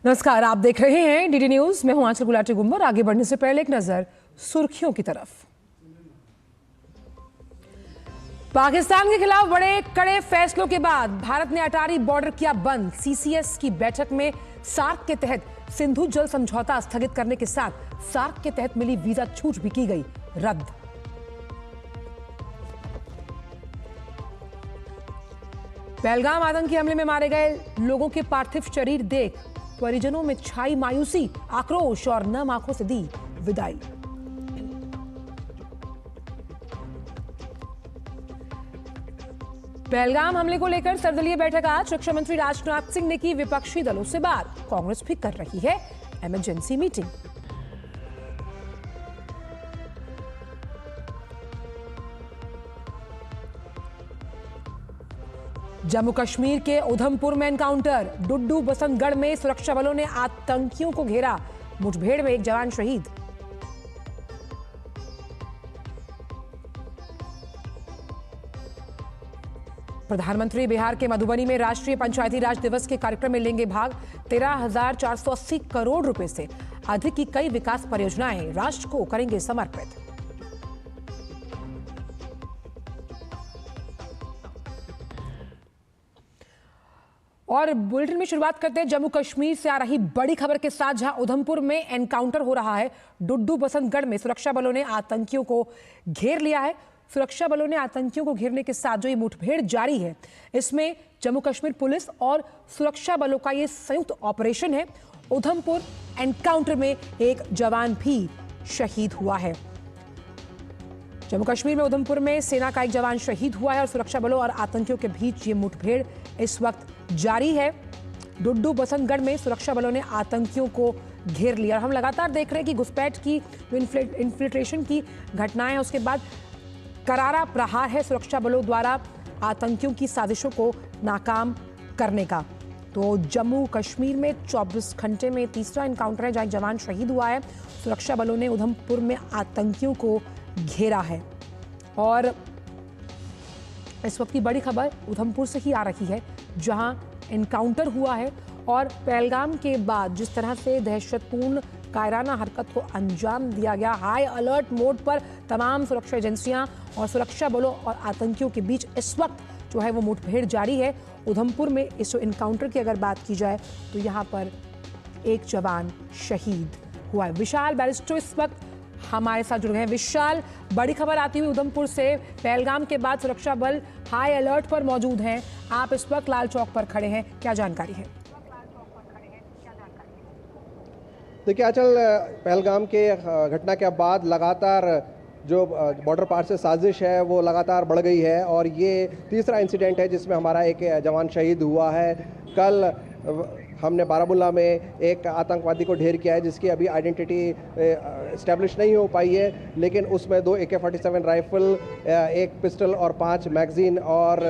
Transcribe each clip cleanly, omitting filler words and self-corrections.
नमस्कार, आप देख रहे हैं डीडी न्यूज। मैं हूं आंचल गुलाटी गुम्बर। आगे बढ़ने से पहले एक नजर सुर्खियों की तरफ। पाकिस्तान के खिलाफ बड़े कड़े फैसलों के बाद भारत ने अटारी बॉर्डर किया बंद। सीसीएस की बैठक में सार्क के तहत सिंधु जल समझौता स्थगित करने के साथ सार्क के तहत मिली वीजा छूट भी की गई रद्द। पहलगाम आतंकी हमले में मारे गए लोगों के पार्थिव शरीर देख परिजनों में छाई मायूसी, आक्रोश और नम आंखों से दी विदाई। पहलगाम हमले को लेकर सर्वदलीय बैठक आज। रक्षा मंत्री राजनाथ सिंह ने की विपक्षी दलों से बात। कांग्रेस भी कर रही है इमरजेंसी मीटिंग। जम्मू कश्मीर के उधमपुर में एनकाउंटर। डुड्डू बसंतगढ़ में सुरक्षा बलों ने आतंकियों को घेरा। मुठभेड़ में एक जवान शहीद। प्रधानमंत्री बिहार के मधुबनी में राष्ट्रीय पंचायती राज दिवस के कार्यक्रम में लेंगे भाग। 13,480 करोड़ रुपए से अधिक की कई विकास परियोजनाएं राष्ट्र को करेंगे समर्पित। और बुलेटिन में शुरुआत करते हैं जम्मू कश्मीर से आ रही बड़ी खबर के साथ, जहां उधमपुर में एनकाउंटर हो रहा है। डुड्डू बसंतगढ़ में सुरक्षा बलों ने आतंकियों को घेर लिया है। सुरक्षा बलों ने आतंकियों को घेरने के साथ जो ये मुठभेड़ जारी है, इसमें जम्मू कश्मीर पुलिस और सुरक्षा बलों का ये संयुक्त ऑपरेशन है। उधमपुर एनकाउंटर में एक जवान भी शहीद हुआ है। जम्मू कश्मीर में उधमपुर में सेना का एक जवान शहीद हुआ है और सुरक्षा बलों और आतंकियों के बीच ये मुठभेड़ इस वक्त जारी है। डुड्डू बसंतगढ़ में सुरक्षा बलों ने आतंकियों को घेर लिया। हम लगातार देख रहे हैं कि घुसपैठ की जो इन्फिल्ट्रेशन की घटनाएं हैं, उसके बाद करारा प्रहार है सुरक्षा बलों द्वारा आतंकियों की साजिशों को नाकाम करने का। तो जम्मू कश्मीर में 24 घंटे में तीसरा एनकाउंटर है जहां एक जवान शहीद हुआ है। सुरक्षा बलों ने उधमपुर में आतंकियों को घेरा है। और इस वक्त की बड़ी खबर उधमपुर से ही आ रही है, जहां एनकाउंटर हुआ है और पहलगाम के बाद जिस तरह से दहशतपूर्ण कायराना हरकत को अंजाम दिया गया, हाई अलर्ट मोड पर तमाम सुरक्षा एजेंसियां और सुरक्षा बलों और आतंकियों के बीच इस वक्त जो है वो मुठभेड़ जारी है। उधमपुर में इस एनकाउंटर की अगर बात की जाए तो यहाँ पर एक जवान शहीद हुआ है। विशाल बैरिस्टो इस वक्त हमारे साथ जुड़ गए हैं। विशाल, बड़ी खबर आती हुई उधमपुर से, पहलगाम के बाद सुरक्षा बल हाई अलर्ट पर मौजूद हैं। आप इस वक्त लाल चौक पर खड़े हैं, क्या जानकारी है? देखिए आंचल, पहलगाम के घटना के बाद लगातार जो बॉर्डर पार से साजिश है वो लगातार बढ़ गई है और ये तीसरा इंसिडेंट है जिसमें हमारा एक जवान शहीद हुआ है। कल हमने बारामूला में एक आतंकवादी को ढेर किया है जिसकी अभी आइडेंटिटी इस्टेब्लिश नहीं हो पाई है, लेकिन उसमें 2 AK-47 राइफल, एक पिस्टल और 5 मैगजीन और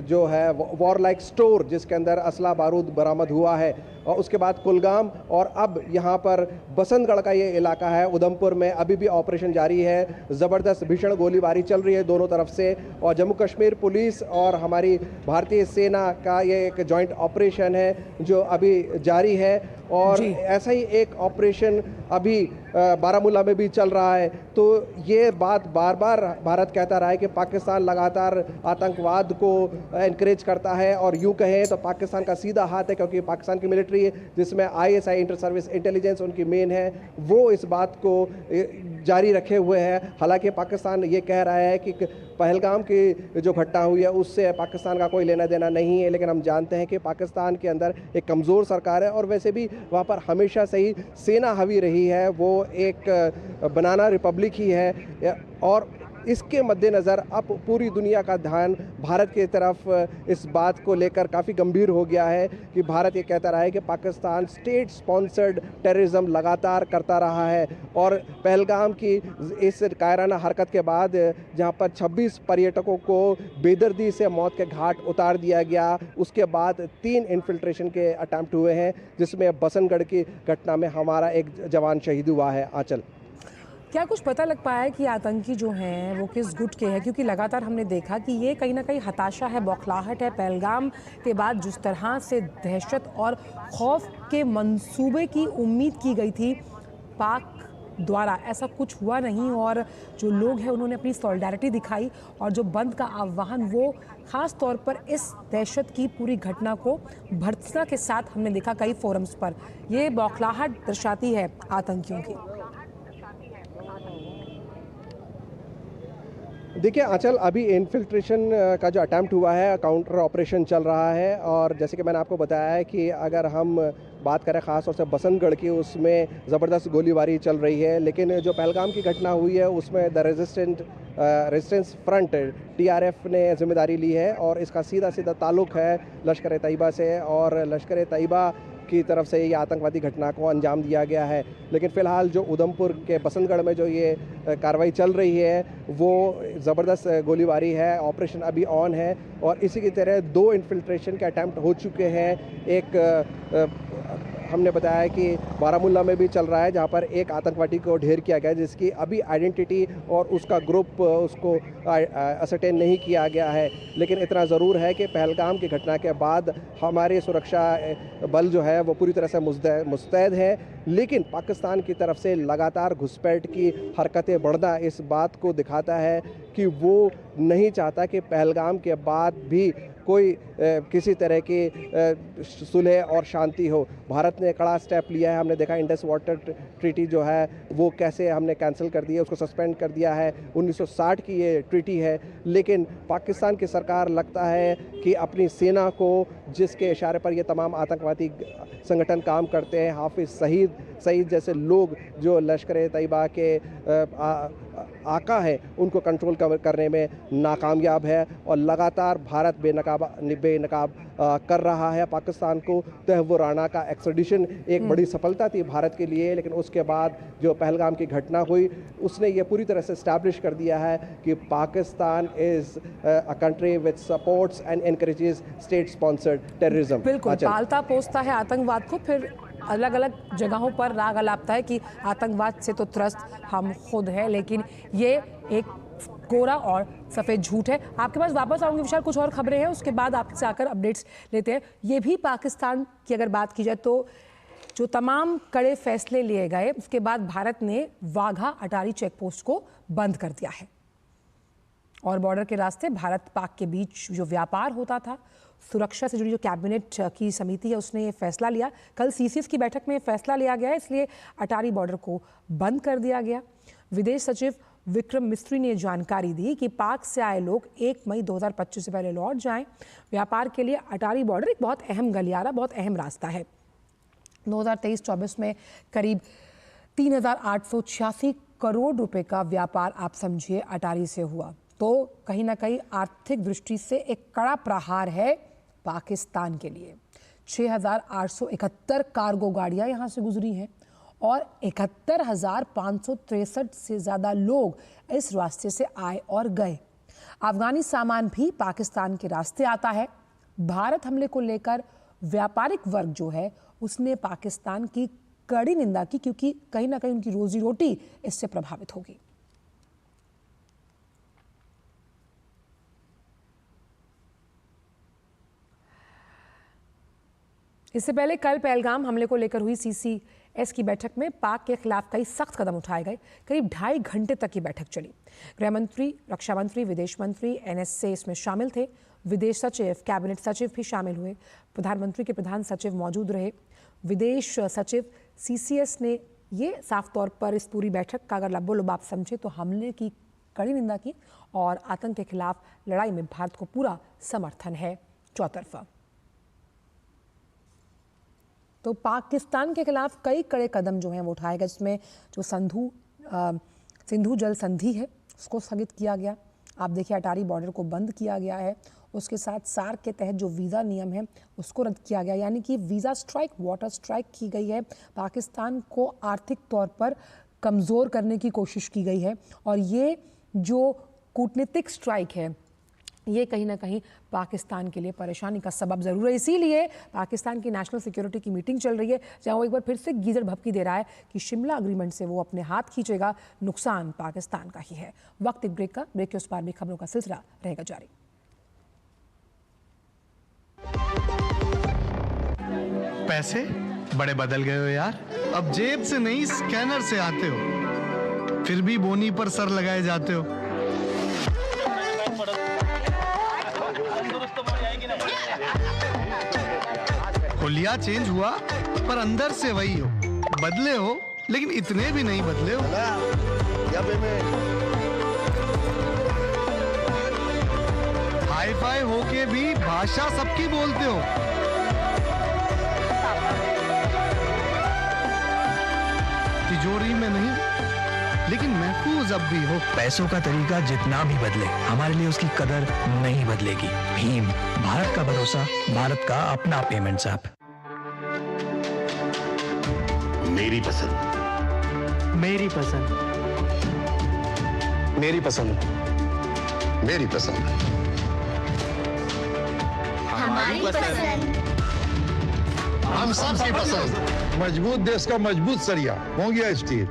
जो है वॉर लाइक स्टोर जिसके अंदर असला बारूद बरामद हुआ है। और उसके बाद कुलगाम और अब यहाँ पर बसंतगढ़ का ये इलाका है उधमपुर में अभी भी ऑपरेशन जारी है। ज़बरदस्त भीषण गोलीबारी चल रही है दोनों तरफ से और जम्मू कश्मीर पुलिस और हमारी भारतीय सेना का ये एक जॉइंट ऑपरेशन है जो अभी जारी है। और ऐसा ही एक ऑपरेशन अभी बारामूला में भी चल रहा है। तो ये बात बार बार भारत कहता रहा है कि पाकिस्तान लगातार आतंकवाद को एनकरेज करता है और यूँ कहें तो पाकिस्तान का सीधा हाथ है, क्योंकि पाकिस्तान की मिलिट्री जिसमें ISI इंटर सर्विस इंटेलिजेंस उनकी मेन है, वो इस बात को जारी रखे हुए है। हालांकि पाकिस्तान ये कह रहा है कि पहलगाम की जो घटना हुई है उससे पाकिस्तान का कोई लेना देना नहीं है, लेकिन हम जानते हैं कि पाकिस्तान के अंदर एक कमज़ोर सरकार है और वैसे भी वहाँ पर हमेशा से ही सेना हावी रही है, वो एक बनाना रिपब्लिक ही है। और इसके मद्देनज़र अब पूरी दुनिया का ध्यान भारत की तरफ इस बात को लेकर काफ़ी गंभीर हो गया है कि भारत ये कहता रहा है कि पाकिस्तान स्टेट स्पॉन्सर्ड टेररिज्म लगातार करता रहा है। और पहलगाम की इस कायराना हरकत के बाद जहां पर 26 पर्यटकों को बेदर्दी से मौत के घाट उतार दिया गया, उसके बाद 3 इन्फिल्ट्रेशन के अटैम्प्ट हुए हैं जिसमें बसंतगढ़ की घटना में हमारा एक जवान शहीद हुआ है। आंचल, क्या कुछ पता लग पाया है कि आतंकी जो हैं वो किस गुट के हैं? क्योंकि लगातार हमने देखा कि ये कहीं ना कहीं हताशा है, बौखलाहट है। पहलगाम के बाद जिस तरह से दहशत और खौफ के मंसूबे की उम्मीद की गई थी पाक द्वारा, ऐसा कुछ हुआ नहीं। और जो लोग हैं उन्होंने अपनी सॉलिडारिटी दिखाई और जो बंद का आह्वान, वो खास तौर पर इस दहशत की पूरी घटना को भर्त्सना के साथ हमने देखा कई फोरम्स पर। ये बौखलाहट दर्शाती है आतंकियों की। देखिए आंचल, अभी इन्फिल्ट्रेशन का जो अटैम्प्ट हुआ है, काउंटर ऑपरेशन चल रहा है। और जैसे कि मैंने आपको बताया है कि अगर हम बात करें ख़ास तौर से बसंतगढ़ की, उसमें ज़बरदस्त गोलीबारी चल रही है। लेकिन जो पहलगाम की घटना हुई है उसमें द रेजिस्टेंस फ्रंट TRF ने जिम्मेदारी ली है और इसका सीधा सीधा ताल्लुक़ है लश्कर तैयबा से, और लश्कर तैयबा की तरफ से ये आतंकवादी घटना को अंजाम दिया गया है। लेकिन फ़िलहाल जो उधमपुर के बसंतगढ़ में जो ये कार्रवाई चल रही है वो ज़बरदस्त गोलीबारी है, ऑपरेशन अभी ऑन है। और इसी की तरह 2 इन्फिल्ट्रेशन के अटैम्प्ट हो चुके हैं। एक हमने बताया है कि बारामूला में भी चल रहा है, जहाँ पर एक आतंकवादी को ढेर किया गया, जिसकी अभी आइडेंटिटी और उसका ग्रुप उसको असरटेन नहीं किया गया है। लेकिन इतना ज़रूर है कि पहलगाम की घटना के बाद हमारे सुरक्षा बल जो है वो पूरी तरह से मुस्तैद है। लेकिन पाकिस्तान की तरफ से लगातार घुसपैठ की हरकतें बढ़ना इस बात को दिखाता है कि वो नहीं चाहता कि पहलगाम के बाद भी कोई किसी तरह की सुलह और शांति हो। भारत ने कड़ा स्टेप लिया है। हमने देखा इंडस वाटर ट्रीटी जो है वो कैसे हमने कैंसिल कर दिया, उसको सस्पेंड कर दिया है। 1960 की ये ट्रीटी है। लेकिन पाकिस्तान की सरकार लगता है कि अपनी सेना को, जिसके इशारे पर ये तमाम आतंकवादी संगठन काम करते हैं, हाफिज सईद जैसे लोग जो लश्कर तैयबा के आका है, उनको कंट्रोल करने में नाकामयाब है। और लगातार भारत बेनकाब कर रहा है पाकिस्तान को। तहव्वुर राना का एक्सट्रेडिशन एक बड़ी सफलता थी भारत के लिए, लेकिन उसके बाद जो पहलगाम की घटना हुई उसने ये पूरी तरह से इस्टेब्लिश कर दिया है कि Pakistan is a country which supports and encourages state sponsored terrorism. बिल्कुल, पालता पोसता है आतंकवाद को, फिर अलग अलग जगहों पर राग अलापता है कि आतंकवाद से तो त्रस्त हम खुद हैं। लेकिन ये एक कोरा और सफ़ेद झूठ है। आपके पास वापस आऊंगी विशाल, कुछ और खबरें हैं, उसके बाद आपसे आकर अपडेट्स लेते हैं। ये भी पाकिस्तान की अगर बात की जाए तो जो तमाम कड़े फैसले लिए गए उसके बाद भारत ने वाघा अटारी चेक पोस्ट को बंद कर दिया है। और बॉर्डर के रास्ते भारत पाक के बीच जो व्यापार होता था, सुरक्षा से जुड़ी जो कैबिनेट की समिति है उसने ये फैसला लिया। कल CCS की बैठक में फैसला लिया गया है, इसलिए अटारी बॉर्डर को बंद कर दिया गया। विदेश सचिव विक्रम मिस्त्री ने जानकारी दी कि पाक से आए लोग 1 मई 2025 से पहले लौट जाएं। व्यापार के लिए अटारी बॉर्डर एक बहुत अहम गलियारा, बहुत अहम रास्ता है। 2023-24 में करीब 3,886 करोड़ रुपए का व्यापार आप समझिए अटारी से हुआ। तो कहीं ना कहीं आर्थिक दृष्टि से एक कड़ा प्रहार है पाकिस्तान के लिए। 6,871 कार्गो गाड़ियां यहां से गुजरी हैं और 71,563 से ज़्यादा लोग इस रास्ते से आए और गए। अफगानी सामान भी पाकिस्तान के रास्ते आता है। भारत हमले को लेकर व्यापारिक वर्ग जो है उसने पाकिस्तान की कड़ी निंदा की, क्योंकि कहीं ना कहीं उनकी रोजी रोटी इससे प्रभावित होगी। इससे पहले कल पहलगाम हमले को लेकर हुई CCS की बैठक में पाक के खिलाफ कई सख्त कदम उठाए गए। करीब 2.5 घंटे तक की बैठक चली। गृह मंत्री, रक्षा मंत्री, विदेश मंत्री, NSA इसमें शामिल थे। विदेश सचिव, कैबिनेट सचिव भी शामिल हुए। प्रधानमंत्री के प्रधान सचिव मौजूद रहे। विदेश सचिव CCS ने ये साफ तौर पर इस पूरी बैठक का अगर लब्बो-लुबाब समझे तो हमले की कड़ी निंदा की और आतंक के खिलाफ लड़ाई में भारत को पूरा समर्थन है चौतरफा। तो पाकिस्तान के खिलाफ कई कड़े कदम जो हैं वो उठाए गए, जिसमें जो सिंधु जल संधि है उसको स्थगित किया गया। आप देखिए अटारी बॉर्डर को बंद किया गया है। उसके साथ सार्क के तहत जो वीज़ा नियम है उसको रद्द किया गया, यानी कि वीज़ा स्ट्राइक, वाटर स्ट्राइक की गई है। पाकिस्तान को आर्थिक तौर पर कमज़ोर करने की कोशिश की गई है। और ये जो कूटनीतिक स्ट्राइक है ये कहीं ना कहीं पाकिस्तान के लिए परेशानी का सबब ज़रूर है। इसीलिए पाकिस्तान की नेशनल सिक्योरिटी की मीटिंग चल रही है, जहां वो एक बार फिर से गीदड़ भभकी दे रहा है कि शिमला अग्रीमेंट से वो अपने हाथ खींचेगा, नुकसान पाकिस्तान का ही है। वक्त एक ब्रेक का, ब्रेक के उस पार भी खबरों का सिलसिला रहेगा जारी। पैसे बड़े बदल गए हो यार, अब जेब से नहीं स्कैनर से आते हो, फिर भी बोनी पर सर लगाए जाते हो। हुलिया चेंज हुआ पर अंदर से वही हो, बदले हो लेकिन इतने भी नहीं बदले हो। हाई फाई होके भी भाषा सबकी बोलते हो। तिजोरी में नहीं लेकिन महफूज अब भी हो। पैसों का तरीका जितना भी बदले, हमारे लिए उसकी कदर नहीं बदलेगी। भीम, भारत का भरोसा, भारत का अपना पेमेंट्स ऐप। मेरी पसंद, मेरी पसंद, मेरी पसंद, मेरी पसंद, हमारी पसंद। हम सबकी पसंद। मजबूत देश का मजबूत सरिया हो गया स्टील।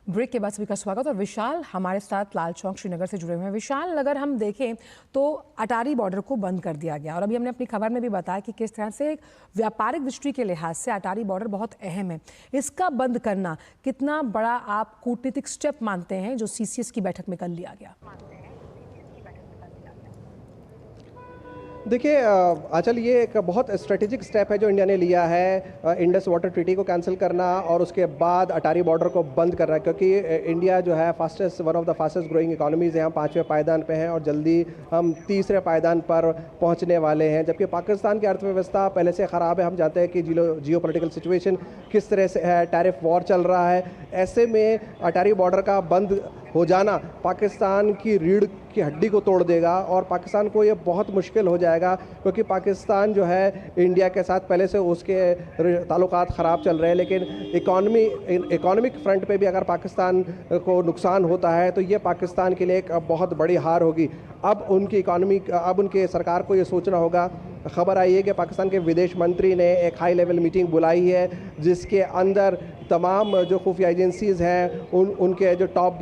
ब्रेक के बाद सभी का स्वागत। और विशाल हमारे साथ लाल चौक श्रीनगर से जुड़े हुए हैं। विशाल, अगर हम देखें तो अटारी बॉर्डर को बंद कर दिया गया और अभी हमने अपनी खबर में भी बताया कि किस तरह से व्यापारिक दृष्टि के लिहाज से अटारी बॉर्डर बहुत अहम है। इसका बंद करना कितना बड़ा आप कूटनीतिक स्टेप मानते हैं जो CCS की बैठक में कल लिया गया? देखिए आंचल, ये एक बहुत स्ट्रेटेजिक स्टेप है जो इंडिया ने लिया है, इंडस वाटर ट्रीटी को कैंसिल करना और उसके बाद अटारी बॉर्डर को बंद करना, क्योंकि इंडिया जो है one of the fastest growing economies है। हम 5वें पायदान पे हैं और जल्दी हम 3रे पायदान पर पहुंचने वाले हैं, जबकि पाकिस्तान की अर्थव्यवस्था पहले से ख़राब है। हम जानते हैं कि जियो पॉलिटिकल सिचुएशन किस तरह से है, टैरिफ वॉर चल रहा है। ऐसे में अटारी बॉर्डर का बंद हो जाना पाकिस्तान की रीढ़ की हड्डी को तोड़ देगा और पाकिस्तान को ये बहुत मुश्किल हो जाएगा, क्योंकि पाकिस्तान जो है इंडिया के साथ पहले से उसके ताल्लुकात ख़राब चल रहे हैं, लेकिन इकोनॉमिक फ्रंट पे भी अगर पाकिस्तान को नुकसान होता है तो ये पाकिस्तान के लिए एक बहुत बड़ी हार होगी। अब उनकी सरकार को ये सोचना होगा। खबर आई है कि पाकिस्तान के विदेश मंत्री ने एक हाई लेवल मीटिंग बुलाई है, जिसके अंदर तमाम जो खुफिया एजेंसीज़ हैं उनके जो टॉप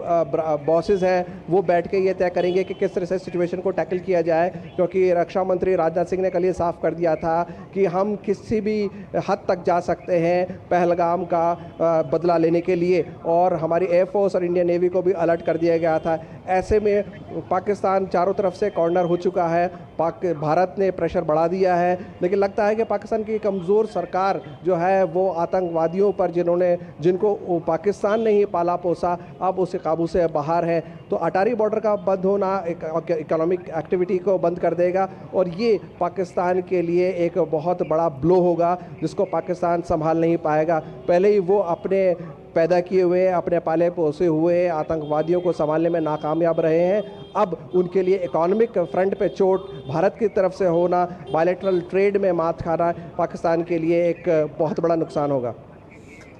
बॉसेस हैं वो बैठ के ये तय करेंगे कि किस तरह से सिचुएशन को टैकल किया जाए, क्योंकि रक्षा मंत्री राजनाथ सिंह ने कल ये साफ कर दिया था कि हम किसी भी हद तक जा सकते हैं पहलगाम का बदला लेने के लिए, और हमारी एयरफोर्स और इंडियन नेवी को भी अलर्ट कर दिया गया था। ऐसे में पाकिस्तान चारों तरफ से कॉर्नर हो चुका है, भारत ने प्रेशर बढ़ा दिया है, लेकिन लगता है कि पाकिस्तान की कमज़ोर सरकार जो है वो आतंकवादियों पर जिनको पाकिस्तान ने ही पाला पोसा अब उसके काबू से बाहर है। तो अटारी बॉर्डर का बंद होना इकोनॉमिक एक्टिविटी को बंद कर देगा और ये पाकिस्तान के लिए एक बहुत बड़ा ब्लो होगा जिसको पाकिस्तान संभाल नहीं पाएगा। पहले ही वो अपने पैदा किए हुए, अपने पाले पोसे हुए आतंकवादियों को संभालने में नाकामयाब रहे हैं। अब उनके लिए इकोनॉमिक फ्रंट पे चोट भारत की तरफ से होना, बायलैटरल ट्रेड में मात खाना पाकिस्तान के लिए एक बहुत बड़ा नुकसान होगा।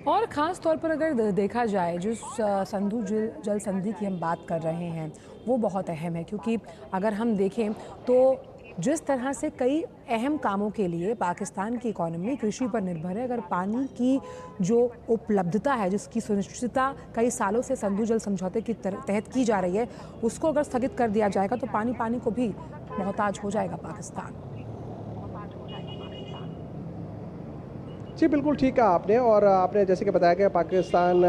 और ख़ास तौर पर अगर देखा जाए जिस सिंधु जल संधि की हम बात कर रहे हैं वो बहुत अहम है, क्योंकि अगर हम देखें तो जिस तरह से कई अहम कामों के लिए पाकिस्तान की इकोनॉमी कृषि पर निर्भर है, अगर पानी की जो उपलब्धता है जिसकी सुनिश्चितता कई सालों से सिंधु जल समझौते की तहत की जा रही है, उसको अगर स्थगित कर दिया जाएगा तो पानी को भी मोहताज हो जाएगा पाकिस्तान। जी बिल्कुल ठीक कहा आपने, और आपने जैसे कि बताया कि पाकिस्तान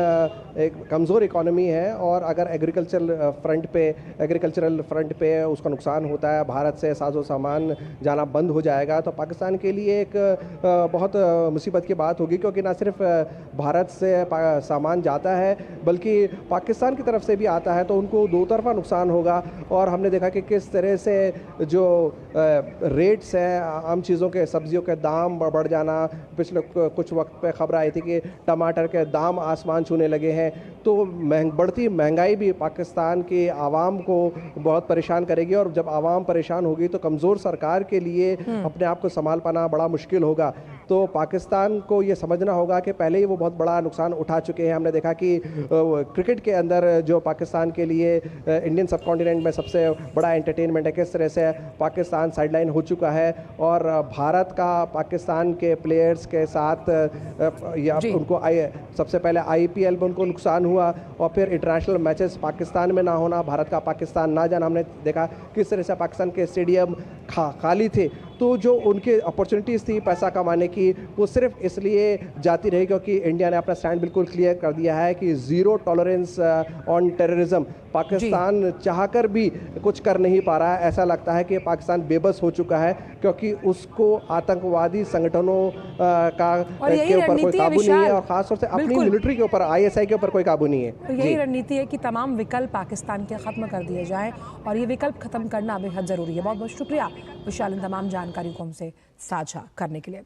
एक कमज़ोर इकोनॉमी है और अगर एग्रीकल्चरल फ्रंट पे उसका नुकसान होता है, भारत से साजो सामान जाना बंद हो जाएगा तो पाकिस्तान के लिए एक बहुत मुसीबत की बात होगी, क्योंकि ना सिर्फ भारत से सामान जाता है बल्कि पाकिस्तान की तरफ से भी आता है, तो उनको दो तरफा नुकसान होगा। और हमने देखा कि किस तरह से जो रेट्स हैं आम चीज़ों के, सब्जियों के दाम बढ़ जाना, पिछले कुछ वक्त पे खबर आई थी कि टमाटर के दाम आसमान छूने लगे हैं। तो बढ़ती महंगाई भी पाकिस्तान की आवाम को बहुत परेशान करेगी, और जब आवाम परेशान होगी तो कमज़ोर सरकार के लिए अपने आप को संभाल पाना बड़ा मुश्किल होगा। तो पाकिस्तान को ये समझना होगा कि पहले ही वो बहुत बड़ा नुकसान उठा चुके हैं। हमने देखा कि क्रिकेट के अंदर जो पाकिस्तान के लिए इंडियन सब कॉन्टिनेंट में सबसे बड़ा एंटरटेनमेंट है, किस तरह से पाकिस्तान साइडलाइन हो चुका है और भारत का पाकिस्तान के प्लेयर्स के साथ या उनको सबसे पहले IPL में उनको नुकसान हुआ और फिर इंटरनेशनल मैचेस पाकिस्तान में ना होना, भारत का पाकिस्तान ना जाना। हमने देखा किस तरह से पाकिस्तान के स्टेडियम खाली थे। तो जो उनके अपॉर्चुनिटीज़ थी पैसा कमाने की, वो सिर्फ इसलिए जाती रही क्योंकि इंडिया ने अपना स्टैंड बिल्कुल क्लियर कर दिया है कि zero tolerance on terrorism. Pakistan चाहकर भी कुछ कर नहीं पा रहा है। ऐसा लगता है कि पाकिस्तान बेबस हो चुका है क्योंकि उसको आतंकवादी संगठनों के ऊपर कोई काबू नहीं है और ख़ासतौर से अपनी मिलिट्री के ऊपर, ISI के ऊपर कोई काबू नहीं है। और यही रणनीति है कि तमाम विकल्प पाकिस्तान के ख़त्म कर दिए जाएं और ये विकल्प ख़त्म करना बेहद ज़रूरी है। बहुत बहुत शुक्रिया विशाल इन तमाम जानकारी को हमसे साझा करने के लिए।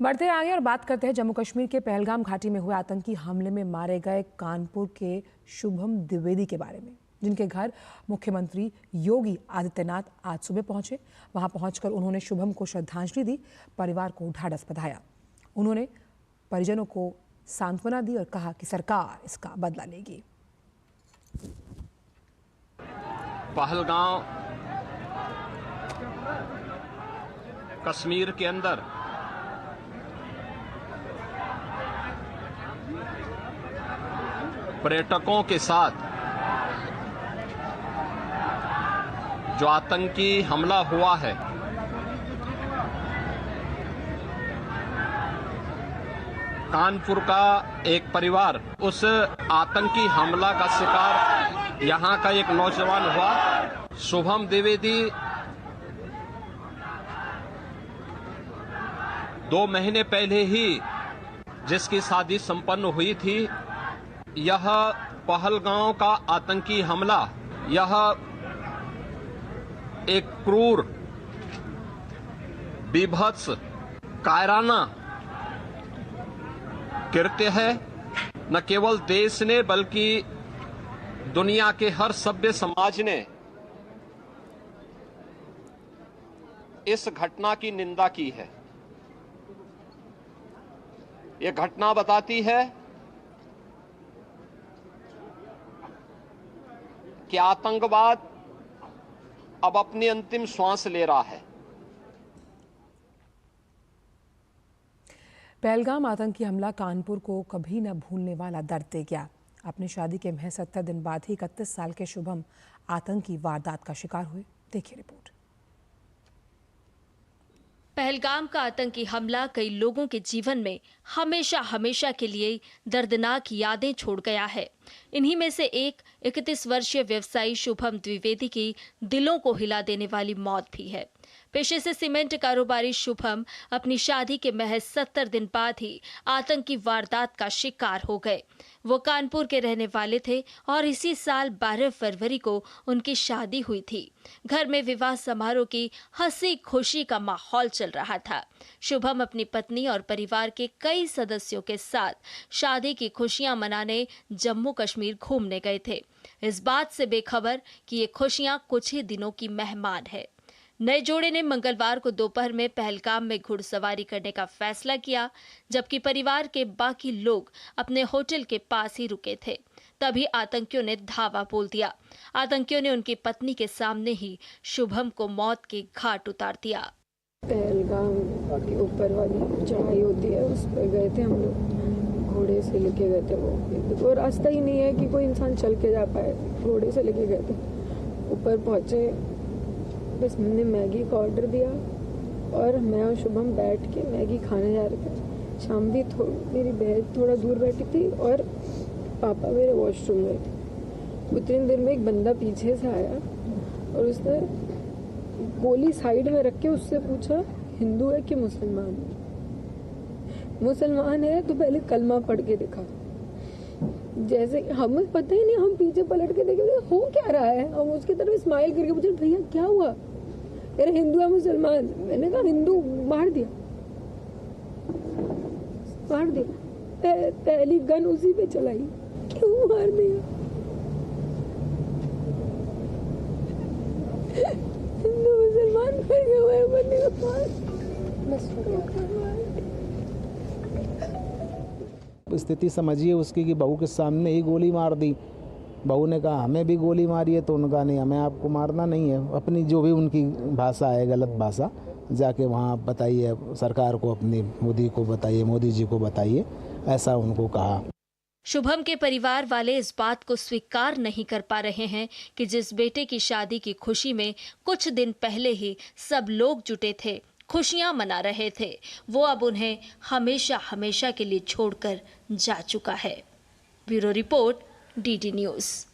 बढ़ते आगे और बात करते हैं जम्मू कश्मीर के पहलगाम घाटी में हुए आतंकी हमले में मारे गए कानपुर के शुभम द्विवेदी के बारे में, जिनके घर मुख्यमंत्री योगी आदित्यनाथ आज सुबह पहुंचे। वहां पहुंचकर उन्होंने शुभम को श्रद्धांजलि दी, परिवार को ढाढ़स बंधाया। उन्होंने परिजनों को सांत्वना दी और कहा कि सरकार इसका बदला लेगी। पहलगाम कश्मीर के अंदर पर्यटकों के साथ जो आतंकी हमला हुआ है, कानपुर का एक परिवार उस आतंकी हमला का शिकार यहां का एक नौजवान हुआ शुभम द्विवेदी। 2 महीने पहले ही जिसकी शादी संपन्न हुई थी, यह पहलगांव का आतंकी हमला, यह एक क्रूर, बीभत्स, कायराना कृत्य है। न केवल देश ने बल्कि दुनिया के हर सभ्य समाज ने इस घटना की निंदा की है। यह घटना बताती है कि आतंकवाद अब अपनी अंतिम श्वास ले रहा है। पहलगाम आतंकी हमला कानपुर को कभी न भूलने वाला दर्द दे गया। अपनी शादी के महज 70 दिन बाद ही 31 साल के शुभम आतंकी वारदात का शिकार हुए। देखिए रिपोर्ट। पहलगाम का आतंकी हमला कई लोगों के जीवन में हमेशा हमेशा के लिए दर्दनाक यादें छोड़ गया है। इन्हीं में से एक 31 वर्षीय व्यवसायी शुभम द्विवेदी की दिलों को हिला देने वाली मौत भी है। पेशे से सीमेंट कारोबारी शुभम अपनी शादी के महज 70 दिन बाद ही आतंकी वारदात का शिकार हो गए। वो कानपुर के रहने वाले थे और इसी साल 12 फरवरी को उनकी शादी हुई थी। घर में विवाह समारोह की हंसी खुशी का माहौल चल रहा था। शुभम अपनी पत्नी और परिवार के कई सदस्यों के साथ शादी की खुशियां मनाने जम्मू कश्मीर घूमने गए थे, इस बात से बेखबर कि ये खुशियां कुछ ही दिनों की मेहमान है। नए जोड़े ने मंगलवार को दोपहर में पहलगाम में घुड़सवारी करने का फैसला किया, जबकि परिवार के बाकी लोग अपने होटल के पास ही रुके थे। तभी आतंकियों ने धावा बोल दिया। आतंकियों ने उनकी पत्नी के सामने ही शुभम को मौत के घाट उतार दिया। पहलगाम के ऊपर वाली चढ़ाई होती है, उस पर गए थे हम लोग, घोड़े से लेके गए थे। वो रास्ता ही नहीं है कि कोई इंसान चल के जा पाए, घोड़े से लेके गए थे। ऊपर पहुंचे, बस हमने मैगी का ऑर्डर दिया और मैं और शुभम बैठ के मैगी खाने जा रहे थे। शाम भी मेरी बहन थोड़ा दूर बैठी थी और पापा मेरे वॉशरूम गए थे। उतनी देर में एक बंदा पीछे से आया और उसने गोली साइड में रख के उससे पूछा, हिंदू है कि मुसलमान? मुसलमान है तो पहले कलमा पढ़ के दिखा। जैसे हमें पता ही नहीं, हम पीछे पलट के देखे हो क्या रहा है। हम उसकी तरफ स्माइल करके पूछे, भैया क्या हुआ? अरे हिंदू है मुसलमान? मैंने कहा हिंदू। मार दिया। पहली गन उसी पे चलाई। क्यों मार दिया? हिंदू मुसलमान कर गए हुए बंदे को मार। बस स्थिति समझिए उसकी कि बहू के सामने ही गोली मार दी। बहू ने कहा हमें भी गोली मारी है, तो उनका नहीं, हमें आपको मारना नहीं है। अपनी जो भी उनकी भाषा है, गलत भाषा, जाके वहाँ बताइए सरकार को, अपनी मोदी को बताइए, मोदी जी को बताइए, ऐसा उनको कहा। शुभम के परिवार वाले इस बात को स्वीकार नहीं कर पा रहे हैं कि जिस बेटे की शादी की खुशी में कुछ दिन पहले ही सब लोग जुटे थे, खुशियां मना रहे थे, वो अब उन्हें हमेशा हमेशा के लिए छोड़कर जा चुका है। Bureau report, DD news.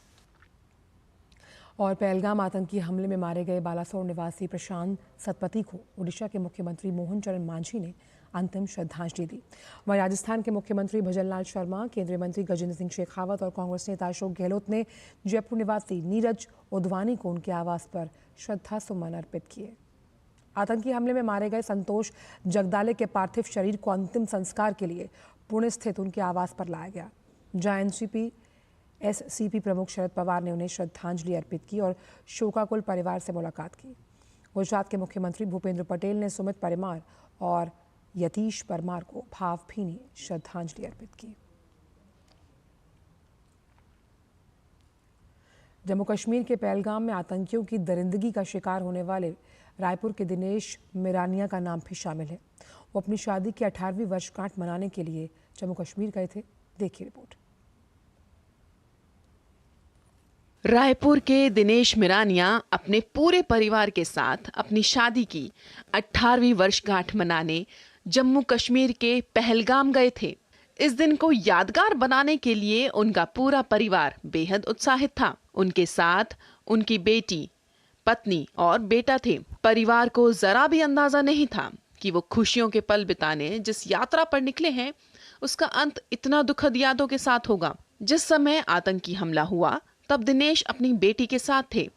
और पहलगाम आतंकी हमले में मारे गए बालासोर निवासी प्रशांत सतपथी को उड़ीसा के मुख्यमंत्री मोहन चरण मांझी ने अंतिम श्रद्धांजलि दी। वहीं राजस्थान के मुख्यमंत्री भजनलाल शर्मा, केंद्रीय मंत्री गजेंद्र सिंह शेखावत और कांग्रेस नेता अशोक गहलोत ने जयपुर निवासी नीरज उदवानी को उनके आवास पर श्रद्धा सुमन अर्पित किए। आतंकी हमले में मारे गए संतोष जगदाले के पार्थिव शरीर को अंतिम संस्कार के लिए पुणे स्थित उनके आवास पर लाया गया, जहां एनसीपी एससीपी प्रमुख शरद पवार ने उन्हें श्रद्धांजलि अर्पित की और शोकाकुल परिवार से मुलाकात की। गुजरात के मुख्यमंत्री भूपेंद्र पटेल ने सुमित परमार और यतीश परमार को भावभीनी श्रद्धांजलि अर्पित की। जम्मू कश्मीर के पहलगाम में आतंकियों की दरिंदगी का शिकार होने वाले रायपुर के दिनेश मिरानिया का नाम भी शामिल है। वो अपनी शादी की 18वीं वर्षगांठ मनाने के लिए जम्मू कश्मीर गए थे। देखिए रिपोर्ट। रायपुर के दिनेश मिरानिया अपने पूरे परिवार के साथ अपनी शादी की 18वीं वर्षगांठ मनाने जम्मू कश्मीर के पहलगाम गए थे। इस दिन को यादगार बनाने के लिए उनका पूरा परिवार बेहद उत्साहित था। उनके साथ उनकी बेटी, पत्नी और बेटा थे। परिवार को जरा भी अंदाजा नहीं था कि वो खुशियों के पल बिताने जिस यात्रा पर निकले हैं उसका अंत इतना दुखद यादों के साथ होगा। जिस समय आतंकी हमला हुआ तब दिनेश अपनी बेटी के साथ थे,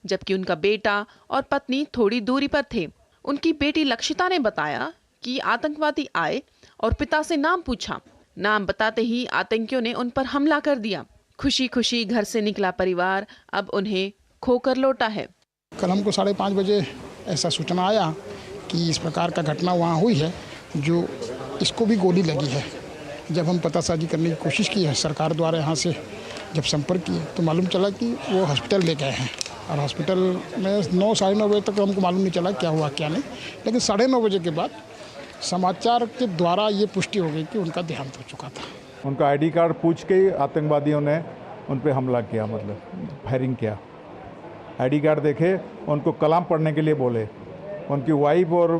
जबकि उनका बेटा और पत्नी थोड़ी दूरी पर थे। उनकी बेटी लक्षिता ने बताया कि आतंकवादी आए और पिता से नाम पूछा। नाम बताते ही आतंकियों ने उन पर हमला कर दिया। खुशी खुशी घर से निकला परिवार अब उन्हें खोकर लौटा है। कल हमको 5:30 बजे ऐसा सूचना आया कि इस प्रकार का घटना वहाँ हुई है, जो इसको भी गोली लगी है। जब हम पतासाजी करने की कोशिश की है सरकार द्वारा, यहाँ से जब संपर्क किए तो मालूम चला कि वो हॉस्पिटल ले गए हैं और हॉस्पिटल में 9 साढ़े 9 बजे तक हमको मालूम नहीं चला क्या हुआ क्या नहीं, लेकिन 9:30 बजे के बाद समाचार के द्वारा ये पुष्टि हो गई कि उनका देहांत हो चुका था। उनका आईडी कार्ड पूछ के आतंकवादियों ने उन पर हमला किया, मतलब फायरिंग किया। आईडी कार्ड देखे, उनको कलाम पढ़ने के लिए बोले। उनकी वाइफ और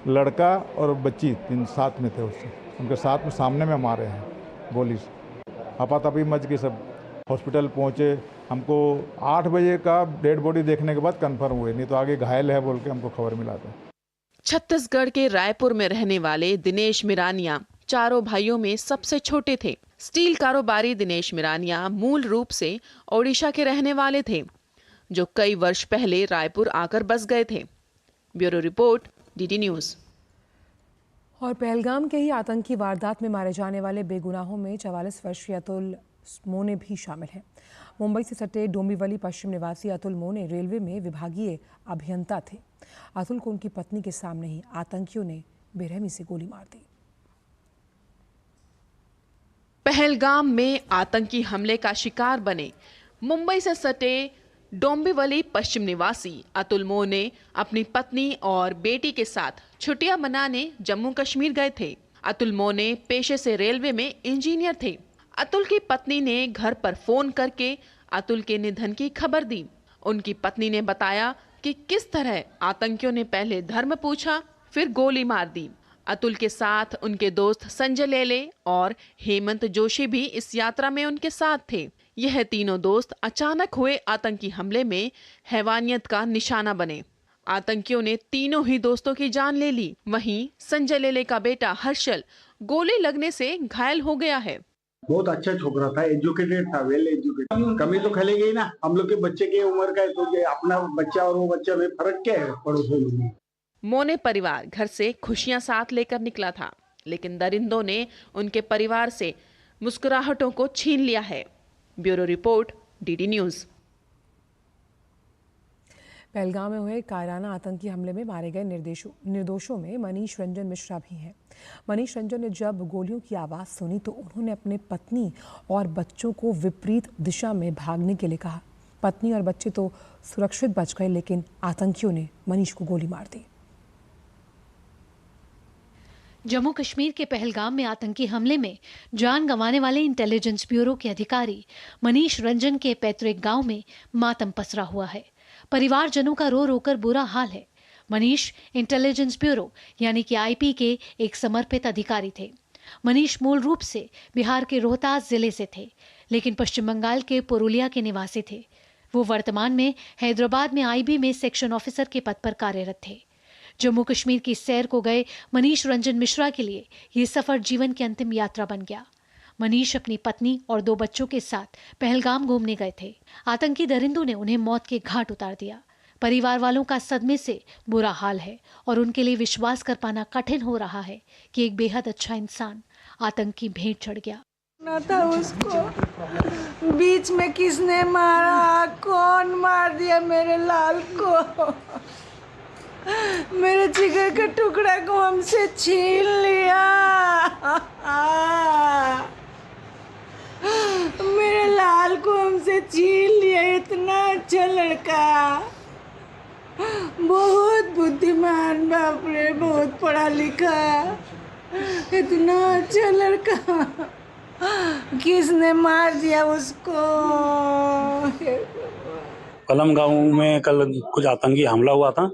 लड़का और बच्ची 3 साथ में थे, उससे उनके साथ में सामने में मारे हैं गोली से। हपातपी मच गई, सब हॉस्पिटल पहुँचे। हमको 8 बजे का डेड बॉडी देखने के बाद कंफर्म हुए, नहीं तो आगे घायल है बोल के हमको खबर मिला था। छत्तीसगढ़ के रायपुर में रहने वाले दिनेश मिरानिया चारों भाइयों में सबसे छोटे थे। स्टील कारोबारी दिनेश मिरानिया मूल रूप से ओडिशा के रहने वाले थे, जो कई वर्ष पहले रायपुर आकर बस गए थे। Bureau report, DD news. और पहलगाम के ही आतंकी वारदात में मारे जाने वाले बेगुनाहों में 44 वर्षीय अतुल मोने भी शामिल हैं। मुंबई से सटे डोंबिवली पश्चिम निवासी अतुल मोने रेलवे में विभागीय अभियंता थे। अतुल को उनकी पत्नी के सामने ही आतंकियों ने बेरहमी से गोली मार दी। पहलगाम में आतंकी हमले का शिकार बने मुंबई से सटे डोंबिवली पश्चिम निवासी अतुल मोने अपनी पत्नी और बेटी के साथ छुट्टियां मनाने जम्मू कश्मीर गए थे। अतुल मोने पेशे से रेलवे में इंजीनियर थे। अतुल की पत्नी ने घर पर फोन करके अतुल के निधन की खबर दी। उनकी पत्नी ने बताया कि किस तरह आतंकियों ने पहले धर्म पूछा, फिर गोली मार दी। अतुल के साथ उनके दोस्त संजय लेले और हेमंत जोशी भी इस यात्रा में उनके साथ थे। यह तीनों दोस्त अचानक हुए आतंकी हमले में हैवानियत का निशाना बने। आतंकियों ने तीनों ही दोस्तों की जान ले ली। वहीं संजय लेले का बेटा हर्षल गोली लगने से घायल हो गया है। बहुत अच्छा छोकरा था, एजुकेटेड था, वेल एजुकेटेड। कमी तो खलेगी ही ना, हम लोग के बच्चे की उम्र का है, तो ये अपना बच्चा और वो बच्चा में फर्क क्या है पड़ोसियों में। मोने परिवार घर से खुशियां साथ लेकर निकला था, लेकिन दरिंदों ने उनके परिवार से मुस्कुराहटों को छीन लिया है। Bureau report, DD news. Pahalgam में हुए कायराना आतंकी हमले में मारे गए निर्दोषों में मनीष रंजन मिश्रा भी हैं। मनीष रंजन ने जब गोलियों की आवाज़ सुनी तो उन्होंने अपने पत्नी और बच्चों को विपरीत दिशा में भागने के लिए कहा। पत्नी और बच्चे तो सुरक्षित बच गए, लेकिन आतंकियों ने मनीष को गोली मार दी। जम्मू कश्मीर के पहलगाम में आतंकी हमले में जान गंवाने वाले इंटेलिजेंस ब्यूरो के अधिकारी मनीष रंजन के पैतृक गांव में मातम पसरा हुआ है। परिवारजनों का रो रोकर बुरा हाल है। मनीष इंटेलिजेंस ब्यूरो यानी कि आईपी के एक समर्पित अधिकारी थे। मनीष मूल रूप से बिहार के रोहतास जिले से थे, लेकिन पश्चिम बंगाल के पुरुलिया के निवासी थे। वो वर्तमान में हैदराबाद में आईबी में सेक्शन ऑफिसर के पद पर कार्यरत थे। जम्मू कश्मीर की सैर को गए मनीष रंजन मिश्रा के लिए ये सफर जीवन की अंतिम यात्रा बन गया। मनीष अपनी पत्नी और 2 बच्चों के साथ पहलगाम घूमने गए थे। आतंकी दरिंदों ने उन्हें मौत के घाट उतार दिया। परिवार वालों का सदमे से बुरा हाल है और उनके लिए विश्वास कर पाना कठिन हो रहा है कि एक बेहद अच्छा इंसान आतंकी भेंट चढ़ गया। ना था उसको, बीच में किसने मारा, कौन मार दिया मेरे लाल को, मेरे जिगर के टुकड़ा को हमसे छीन लिया। मेरे लाल को हमसे छीन लिया। इतना अच्छा लड़का, बहुत बुद्धिमान, बाप रे, बहुत पढ़ा लिखा, इतना अच्छा लड़का, किसने मार दिया उसको। कलम गांव में कल कुछ आतंकी हमला हुआ था,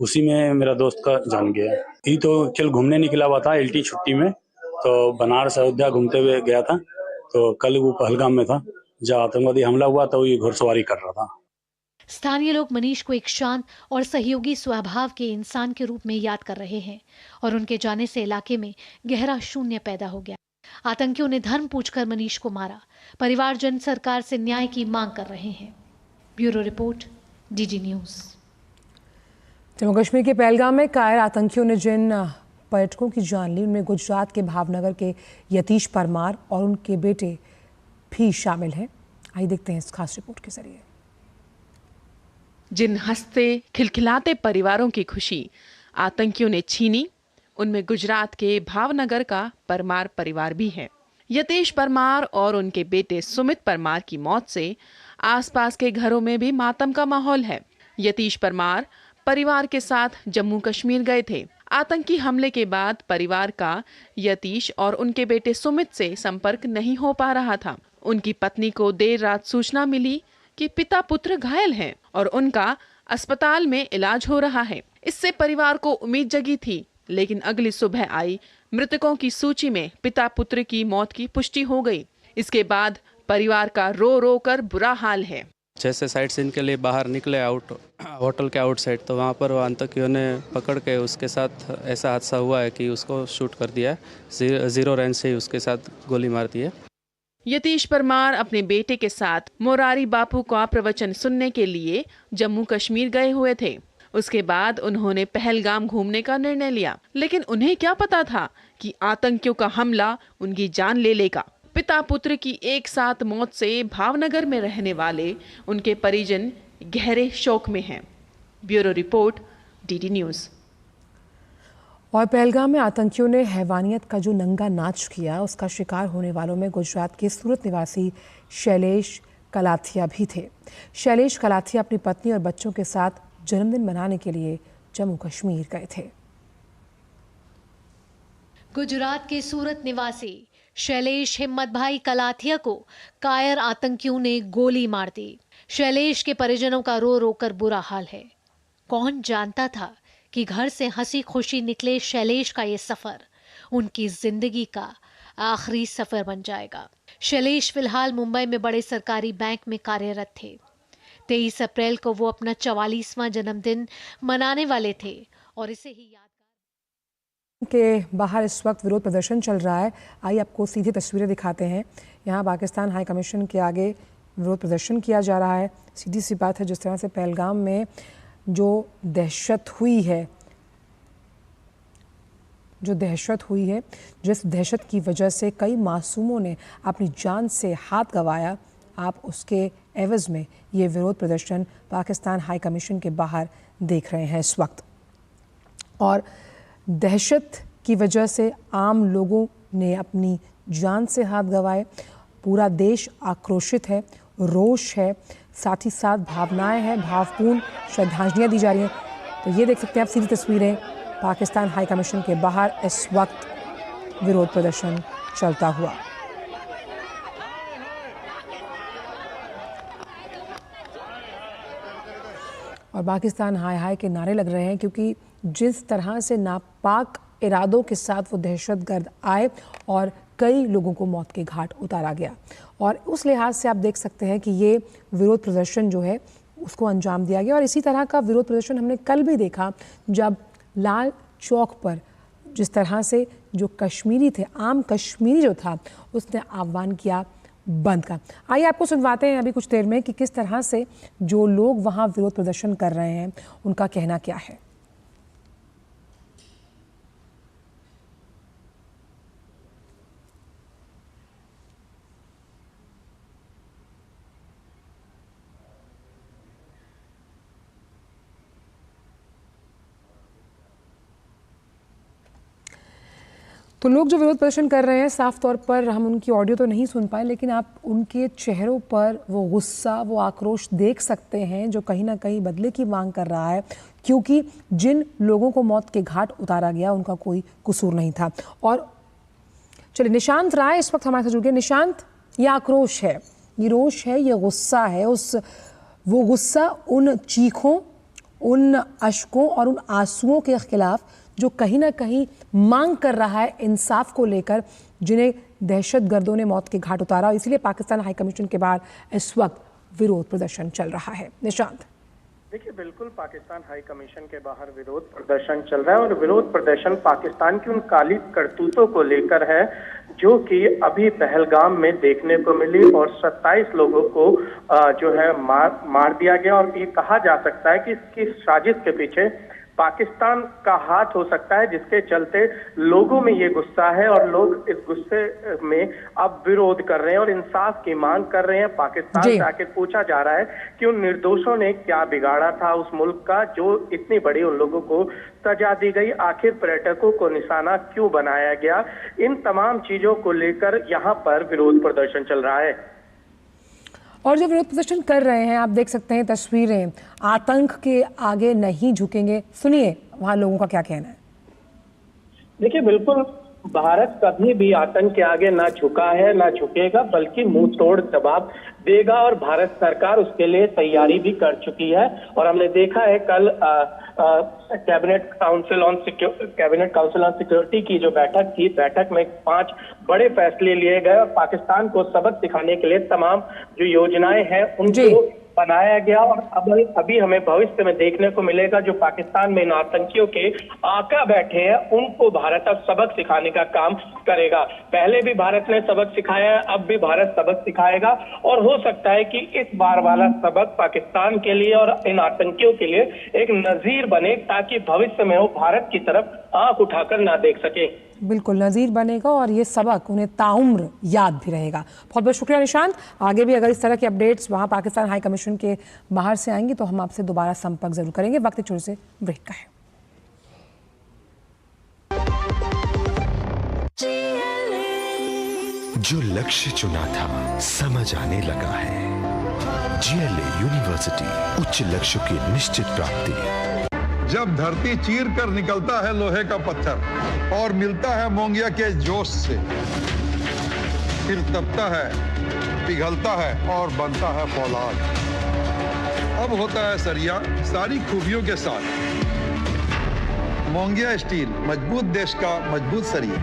उसी में मेरा दोस्त का जान गया। ये तो कल घूमने निकला हुआ था एलटी छुट्टी में, तो बनारस अयोध्या घूमते हुए गया था। तो कल वो पहलगाम में था, जब आतंकवादी हमला हुआ तो ये घुड़सवारी कर रहा था। स्थानीय लोग मनीष को एक शांत और सहयोगी स्वभाव के इंसान के रूप में याद कर रहे हैं और उनके जाने से इलाके में गहरा शून्य पैदा हो गया। आतंकियों ने धर्म पूछकर मनीष को मारा। परिवारजन सरकार से न्याय की मांग कर रहे हैं। Bureau report, DD news. Jammu Kashmir के पहलगाम में कायर आतंकियों ने जिन पर्यटकों की जान ली, उनमें गुजरात के भावनगर के यतीश परमार और उनके बेटे भी शामिल हैं। आइए देखते हैं इस खास रिपोर्ट के जरिए। जिन हंसते खिलखिलाते परिवारों की खुशी आतंकियों ने छीनी, उनमें गुजरात के भावनगर का परमार परिवार भी है। यतीश परमार और उनके बेटे सुमित परमार की मौत से आसपास के घरों में भी मातम का माहौल है। यतीश परमार परिवार के साथ जम्मू कश्मीर गए थे। आतंकी हमले के बाद परिवार का यतीश और उनके बेटे सुमित से संपर्क नहीं हो पा रहा था। उनकी पत्नी को देर रात सूचना मिली कि पिता पुत्र घायल हैं और उनका अस्पताल में इलाज हो रहा है। इससे परिवार को उम्मीद जगी थी, लेकिन अगली सुबह आई मृतकों की सूची में पिता पुत्र की मौत की पुष्टि हो गई। इसके बाद परिवार का रो रो कर बुरा हाल है। जैसे साइट सीन के लिए बाहर निकले होटल के आउटसाइड, तो वहाँ पर आतंकियों ने पकड़ के उसके साथ ऐसा हादसा हुआ है कि उसको शूट कर दिया। 0 रेंज से ही उसके साथ गोली मार दी है। यतीश परमार अपने बेटे के साथ मोरारी बापू का प्रवचन सुनने के लिए जम्मू कश्मीर गए हुए थे। उसके बाद उन्होंने पहलगाम घूमने का निर्णय लिया, लेकिन उन्हें क्या पता था कि आतंकियों का हमला उनकी जान ले लेगा। पिता पुत्र की एक साथ मौत से भावनगर में रहने वाले उनके परिजन गहरे शोक में हैं। Bureau report, DD news. और पहलगाम में आतंकियों ने हैवानियत का जो नंगा नाच किया, उसका शिकार होने वालों में गुजरात के सूरत निवासी शैलेश कलाथिया भी थे। शैलेश कलाथिया अपनी पत्नी और बच्चों के साथ जन्मदिन मनाने के लिए जम्मू कश्मीर गए थे। गुजरात के सूरत निवासी शैलेश हिम्मत भाई कलाथिया को कायर आतंकियों ने गोली मार दी। शैलेश के परिजनों का रो रो कर बुरा हाल है। कौन जानता था कि घर से हंसी खुशी निकले शैलेश का ये सफर उनकी जिंदगी का आखिरी सफर बन जाएगा। शैलेश फिलहाल मुंबई में बड़े सरकारी बैंक में कार्यरत थे। 23 अप्रैल को वो अपना 44वां जन्मदिन मनाने वाले थे और इसे ही यादगार के बाहर इस वक्त विरोध प्रदर्शन चल रहा है। आइए आपको सीधी तस्वीरें दिखाते हैं। यहाँ पाकिस्तान हाई कमीशन के आगे विरोध प्रदर्शन किया जा रहा है। सीधी सी बात है, जिस तरह से पहलगाम में जो दहशत हुई है, जिस दहशत की वजह से कई मासूमों ने अपनी जान से हाथ गंवाया, आप उसके एवज में ये विरोध प्रदर्शन पाकिस्तान हाई कमीशन के बाहर देख रहे हैं इस वक्त। और दहशत की वजह से आम लोगों ने अपनी जान से हाथ गंवाए। पूरा देश आक्रोशित है, रोष है, साथ ही साथ भावनाएं हैं, भावपूर्ण श्रद्धांजलियां दी जा रही हैं। तो ये देख सकते हैं आप सीधी तस्वीरें पाकिस्तान हाई कमीशन के बाहर इस वक्त विरोध प्रदर्शन चलता हुआ। और पाकिस्तान हाय हाय के नारे लग रहे हैं क्योंकि जिस तरह से नापाक इरादों के साथ वो दहशतगर्द आए और कई लोगों को मौत के घाट उतारा गया, और उस लिहाज से आप देख सकते हैं कि ये विरोध प्रदर्शन जो है उसको अंजाम दिया गया। और इसी तरह का विरोध प्रदर्शन हमने कल भी देखा जब लाल चौक पर जिस तरह से जो कश्मीरी थे, आम कश्मीरी जो था, उसने आह्वान किया बंद का। आइए आपको सुनवाते हैं अभी कुछ देर में कि किस तरह से जो लोग वहाँ विरोध प्रदर्शन कर रहे हैं उनका कहना क्या है। तो लोग जो विरोध प्रदर्शन कर रहे हैं, साफ तौर पर हम उनकी ऑडियो तो नहीं सुन पाए, लेकिन आप उनके चेहरों पर वो गुस्सा, वो आक्रोश देख सकते हैं जो कहीं ना कहीं बदले की मांग कर रहा है, क्योंकि जिन लोगों को मौत के घाट उतारा गया उनका कोई कसूर नहीं था। और चलिए निशांत राय इस वक्त हमारे साथ जुड़ गए। निशांत, ये आक्रोश है, ये रोष है, ये गुस्सा है, वो गुस्सा उन चीखों, उन अश्कों और उन आंसुओं के खिलाफ जो कहीं ना कहीं मांग कर रहा है इंसाफ को लेकर, जिन्हें दहशतगर्दों ने मौत के घाट उतारा। इसलिए पाकिस्तान हाई कमीशन के बाहर इस वक्त विरोध प्रदर्शन चल रहा है। निशांत, देखिए, बिल्कुल पाकिस्तान हाई कमीशन के बाहर विरोध प्रदर्शन चल रहा है और विरोध प्रदर्शन पाकिस्तान की उन काली करतूतों को लेकर है जो कि अभी पहलगाम में देखने को मिली और 27 लोगों को जो है मार दिया गया। और ये कहा जा सकता है कि इसकी साजिश के पीछे पाकिस्तान का हाथ हो सकता है, जिसके चलते लोगों में ये गुस्सा है और लोग इस गुस्से में अब विरोध कर रहे हैं और इंसाफ की मांग कर रहे हैं। पाकिस्तान से आके पूछा जा रहा है कि उन निर्दोषों ने क्या बिगाड़ा था उस मुल्क का जो इतनी बड़ी उन लोगों को सजा दी गई, आखिर पर्यटकों को निशाना क्यों बनाया गया। इन तमाम चीजों को लेकर यहाँ पर विरोध प्रदर्शन चल रहा है। और जो विरोध प्रदर्शन कर रहे हैं, आप देख सकते हैं तस्वीरें, आतंक के आगे नहीं झुकेंगे। सुनिए वहां लोगों का क्या कहना है। देखिए, बिल्कुल भारत कभी भी आतंक के आगे ना झुका है, ना झुकेगा, बल्कि मुंह तोड़ जवाब देगा और भारत सरकार उसके लिए तैयारी भी कर चुकी है। और हमने देखा है कल कैबिनेट काउंसिल ऑन सिक्योरिटी की जो बैठक थी, बैठक में 5 बड़े फैसले लिए गए और पाकिस्तान को सबक सिखाने के लिए तमाम जो योजनाएं हैं उनको बनाया गया। और अभी हमें भविष्य में देखने को मिलेगा जो पाकिस्तान में इन आतंकियों के आका बैठे हैं उनको भारत अब सबक सिखाने का काम करेगा। पहले भी भारत ने सबक सिखाया है, अब भी भारत सबक सिखाएगा और हो सकता है कि इस बार वाला सबक पाकिस्तान के लिए और इन आतंकियों के लिए एक नजीर बने, ताकि भविष्य में वो भारत की तरफ आंख उठाकर ना देख सके। बिल्कुल नज़ीर बनेगा और ये सबक उन्हें ताउम्र याद भी रहेगा। बहुत बहुत शुक्रिया निशांत। आगे भी अगर इस तरह के अपडेट्स वहाँ पाकिस्तान हाई कमीशन के बाहर से आएंगी तो हम आपसे दोबारा संपर्क जरूर करेंगे। वक्त एक छोटे से ब्रेक का है। जो लक्ष्य चुना था समझ आने लगा है। GLA यूनिवर्सिटी, उच्च लक्ष्य की निश्चित प्राप्ति। जब धरती चीर कर निकलता है लोहे का पत्थर और मिलता है मोंगिया के जोश से, फिर तपता है, पिघलता है और बनता है फौलाद। अब होता है सरिया सारी खूबियों के साथ। मोंगिया स्टील, मजबूत देश का मजबूत सरिया।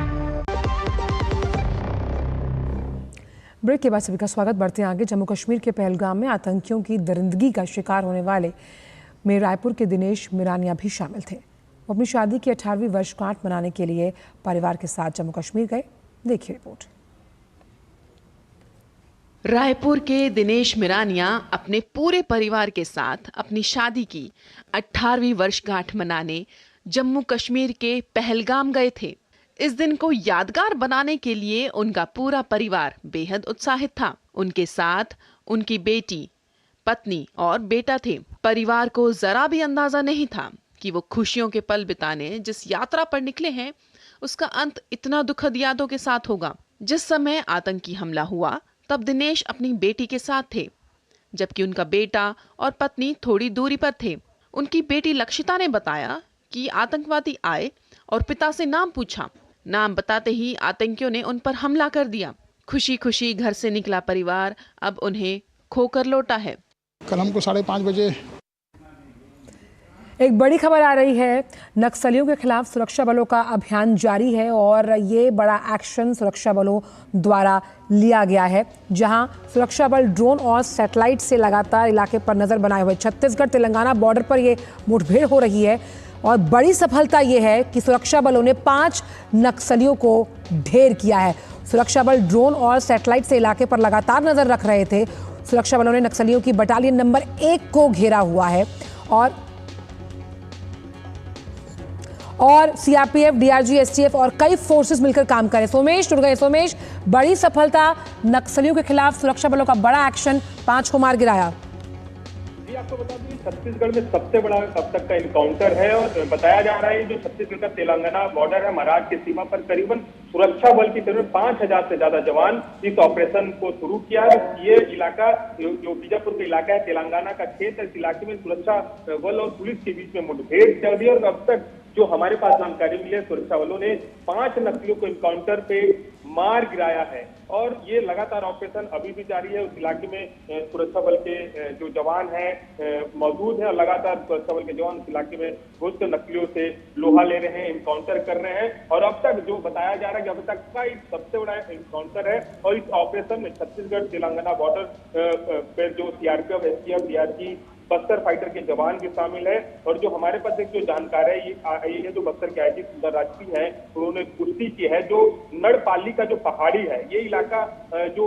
ब्रेक के बाद सभी का स्वागत। बढ़ते हैं आगे। जम्मू कश्मीर के पहलगाम में आतंकियों की दरिंदगी का शिकार होने वाले में रायपुर के दिनेश मिरानिया भी शामिल थे। वो अपनी शादी की 18वीं वर्षगांठ मनाने के लिए परिवार के साथ जम्मू कश्मीर गए। देखिए रिपोर्ट। रायपुर के दिनेश मिरानिया अपने पूरे परिवार के साथ अपनी शादी की 18वीं वर्षगांठ मनाने जम्मू कश्मीर के पहलगाम गए थे। इस दिन को यादगार बनाने के लिए उनका पूरा परिवार बेहद उत्साहित था। उनके साथ उनकी बेटी, पत्नी और बेटा थे। परिवार को जरा भी अंदाजा नहीं था कि वो खुशियों के पल बिताने जिस यात्रा पर निकले हैं उसका अंत इतना दुखद यादों के साथ होगा। जिस समय आतंकी हमला हुआ तब दिनेश अपनी बेटी के साथ थे, जबकि उनका बेटा और पत्नी थोड़ी दूरी पर थे। उनकी बेटी लक्षिता ने बताया कि आतंकवादी आए और पिता से नाम पूछा। नाम बताते ही आतंकियों ने उन पर हमला कर दिया। खुशी खुशी घर से निकला परिवार अब उन्हें खोकर लौटा है। कल हमको 5:30 बजे एक बड़ी खबर आ रही है। नक्सलियों के खिलाफ सुरक्षा बलों का अभियान जारी है और ये बड़ा एक्शन सुरक्षा बलों द्वारा लिया गया है, जहां सुरक्षा बल ड्रोन और सैटेलाइट से लगातार इलाके पर नजर बनाए हुए। छत्तीसगढ़ तेलंगाना बॉर्डर पर ये मुठभेड़ हो रही है और बड़ी सफलता ये है कि सुरक्षा बलों ने 5 नक्सलियों को ढेर किया है। सुरक्षा बल ड्रोन और सैटेलाइट से इलाके पर लगातार नजर रख रहे थे। सुरक्षा बलों ने नक्सलियों की बटालियन नंबर 1 को घेरा हुआ है और सीआरपीएफ, डीआरजी, एसटीएफ और कई फोर्सेस मिलकर काम करें। सोमेश जुड़ गए। सोमेश, बड़ी सफलता, नक्सलियों के खिलाफ सुरक्षा बलों का बड़ा एक्शन, 5 को मार गिराया। जी आपको बता दूं छत्तीसगढ़ में सबसे बड़ा अब तक का इनकाउंटर है और बताया जा रहा है जो छत्तीसगढ़ का तेलंगाना बॉर्डर है, महाराष्ट्र की सीमा पर करीबन सुरक्षा बल की तरफ 5000 से ज्यादा जवान इस ऑपरेशन को शुरू किया है। ये इलाका जो बीजापुर का इलाका है, तेलंगाना का क्षेत्र, इस इलाके में सुरक्षा बल और पुलिस के बीच में मुठभेड़ चल रही है और अब तक जो हमारे पास जानकारी मिली है, सुरक्षा बलों ने 5 नक्सलियों को इनकाउंटर पे मार गिराया है और ये लगातार ऑपरेशन अभी भी जारी है। उस इलाके में सुरक्षा बल के जो जवान हैं मौजूद हैं और लगातार सुरक्षा बल के जवान उस इलाके में घुस कर नक्सलियों से लोहा ले रहे हैं, इनकाउंटर कर रहे हैं और अब तक जो बताया जा रहा है कि अब तक का सबसे बड़ा इनकाउंटर है और इस ऑपरेशन में छत्तीसगढ़ तेलंगाना बॉर्डर पर जो CRPF, STF, DRG, Bastar fighter के जवान भी शामिल है और जो हमारे पास एक जो जानकारी है ये जो बस्तर के आईजी सुंदर राजपी है, उन्होंने पुष्टि की है जो नड़पाली का जो पहाड़ी है ये इलाका जो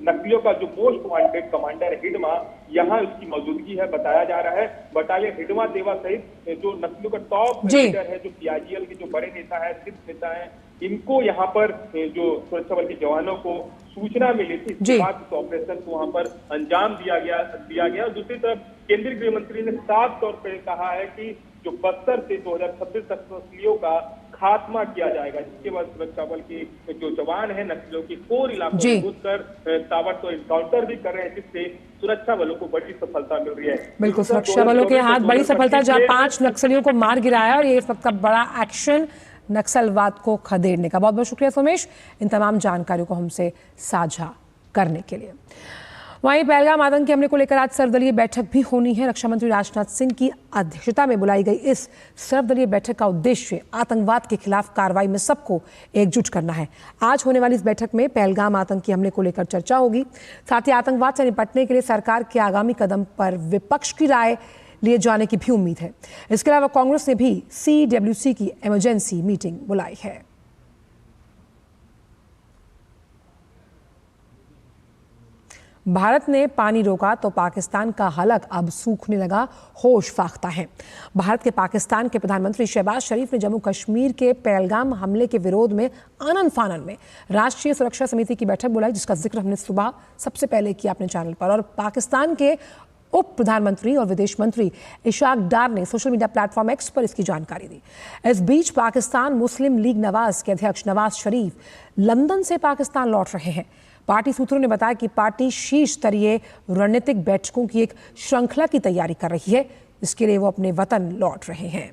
नक्सलियों का जो मोस्ट वांटेड कमांडर है हिडमा, यहाँ उसकी मौजूदगी है। बताया जा रहा है बटालियन हिडमा देवा सहित जो नक्सलियों का टॉप लीडर है, जो सीआरजीएल के जो बड़े नेता है, शीर्ष नेता है, इनको यहाँ पर जो सुरक्षा बल के जवानों को सूचना मिली थी, इसके बाद इस ऑपरेशन को वहां पर अंजाम दिया गया। और दूसरी तरफ केंद्रीय गृह मंत्री ने साफ तौर पर कहा है कि जो बस्तर से 2026 तक नक्सलियों का खात्मा किया जाएगा, जिसके बाद सुरक्षा बल के जो जवान है नक्सलियों की कोर इलाकों में घुसकर ताबड़तोड़ इनकाउंटर भी कर रहे हैं, जिससे सुरक्षा बलों को बड़ी सफलता मिल रही है। बिल्कुल, सुरक्षा बलों के हाथ बड़ी सफलता, जहां 5 नक्सलियों को मार गिराया और ये इस वक्त का बड़ा एक्शन नक्सलवाद को खदेड़ने का। बहुत बहुत शुक्रिया सोमेश इन तमाम जानकारियों को हमसे साझा करने के लिए। वहीं पहलगाम आतंकी हमले को लेकर आज सर्वदलीय बैठक भी होनी है। रक्षा मंत्री राजनाथ सिंह की अध्यक्षता में बुलाई गई इस सर्वदलीय बैठक का उद्देश्य आतंकवाद के खिलाफ कार्रवाई में सबको एकजुट करना है। आज होने वाली इस बैठक में पहलगाम आतंकी हमले को लेकर चर्चा होगी। साथ ही आतंकवाद से निपटने के लिए सरकार के आगामी कदम पर विपक्ष की राय लिए जाने की भी उम्मीद है। इसके अलावा कांग्रेस ने भी CWC की इमरजेंसी मीटिंग बुलाई है। भारत ने पानी रोका तो पाकिस्तान का हलक अब सूखने लगा, होश फाख्ता है। भारत के पाकिस्तान के प्रधानमंत्री शहबाज शरीफ ने जम्मू कश्मीर के पहलगाम हमले के विरोध में आनन फानन में राष्ट्रीय सुरक्षा समिति की बैठक बुलाई, जिसका जिक्र हमने सुबह सबसे पहले किया अपने चैनल पर। और पाकिस्तान के उप प्रधानमंत्री और विदेश मंत्री इशाक डार ने सोशल मीडिया प्लेटफॉर्म एक्स पर इसकी जानकारी दी। इस बीच पाकिस्तान मुस्लिम लीग नवाज के अध्यक्ष नवाज शरीफ लंदन से पाकिस्तान लौट रहे हैं। पार्टी सूत्रों ने बताया कि पार्टी शीर्ष स्तरीय रणनीतिक बैठकों की एक श्रृंखला की तैयारी कर रही है, इसके लिए वो अपने वतन लौट रहे हैं।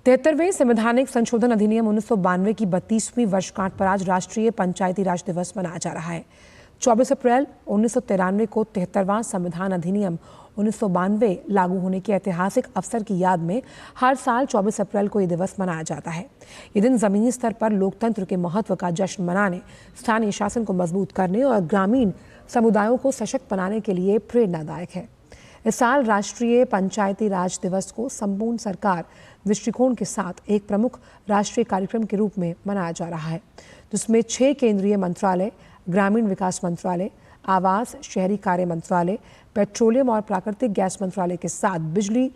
73वें संवैधानिक संशोधन अधिनियम 1992 की 32वीं वर्षगांठ पर आज राष्ट्रीय पंचायती राज दिवस मनाया जा रहा है। 24 अप्रैल 1993 को 73वां संविधान अधिनियम 1992 लागू होने के ऐतिहासिक अवसर की याद में हर साल 24 अप्रैल को ये दिवस मनाया जाता है। ये दिन ज़मीनी स्तर पर लोकतंत्र के महत्व का जश्न मनाने, स्थानीय शासन को मजबूत करने और ग्रामीण समुदायों को सशक्त बनाने के लिए प्रेरणादायक है। इस साल राष्ट्रीय पंचायती राज दिवस को संपूर्ण सरकार दृष्टिकोण के साथ एक प्रमुख राष्ट्रीय कार्यक्रम के रूप में मनाया जा रहा है, जिसमें 6 केंद्रीय मंत्रालय, ग्रामीण विकास मंत्रालय, आवास, शहरी कार्य मंत्रालय, पेट्रोलियम और प्राकृतिक गैस मंत्रालय के साथ बिजली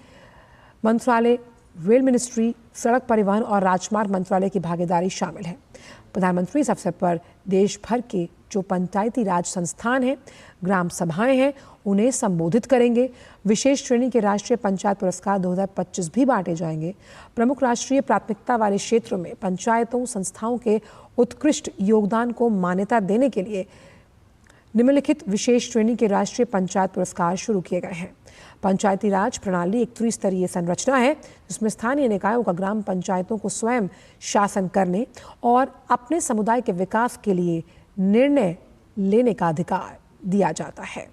मंत्रालय, रेल मिनिस्ट्री, सड़क परिवहन और राजमार्ग मंत्रालय की भागीदारी शामिल है। प्रधानमंत्री इस अवसर पर देश भर के जो पंचायती राज संस्थान हैं, ग्राम सभाएं हैं, उन्हें संबोधित करेंगे। विशेष श्रेणी के राष्ट्रीय पंचायत पुरस्कार 2025 भी बांटे जाएंगे। प्रमुख राष्ट्रीय प्राथमिकता वाले क्षेत्रों में पंचायतों संस्थाओं के उत्कृष्ट योगदान को मान्यता देने के लिए निम्नलिखित विशेष श्रेणी के राष्ट्रीय पंचायत पुरस्कार शुरू किए गए हैं। पंचायती राज प्रणाली एक त्रिस्तरीय संरचना है जिसमें स्थानीय निकायों का ग्राम पंचायतों को स्वयं शासन करने और अपने समुदाय के विकास के लिए निर्णय लेने का अधिकार दिया जाता है।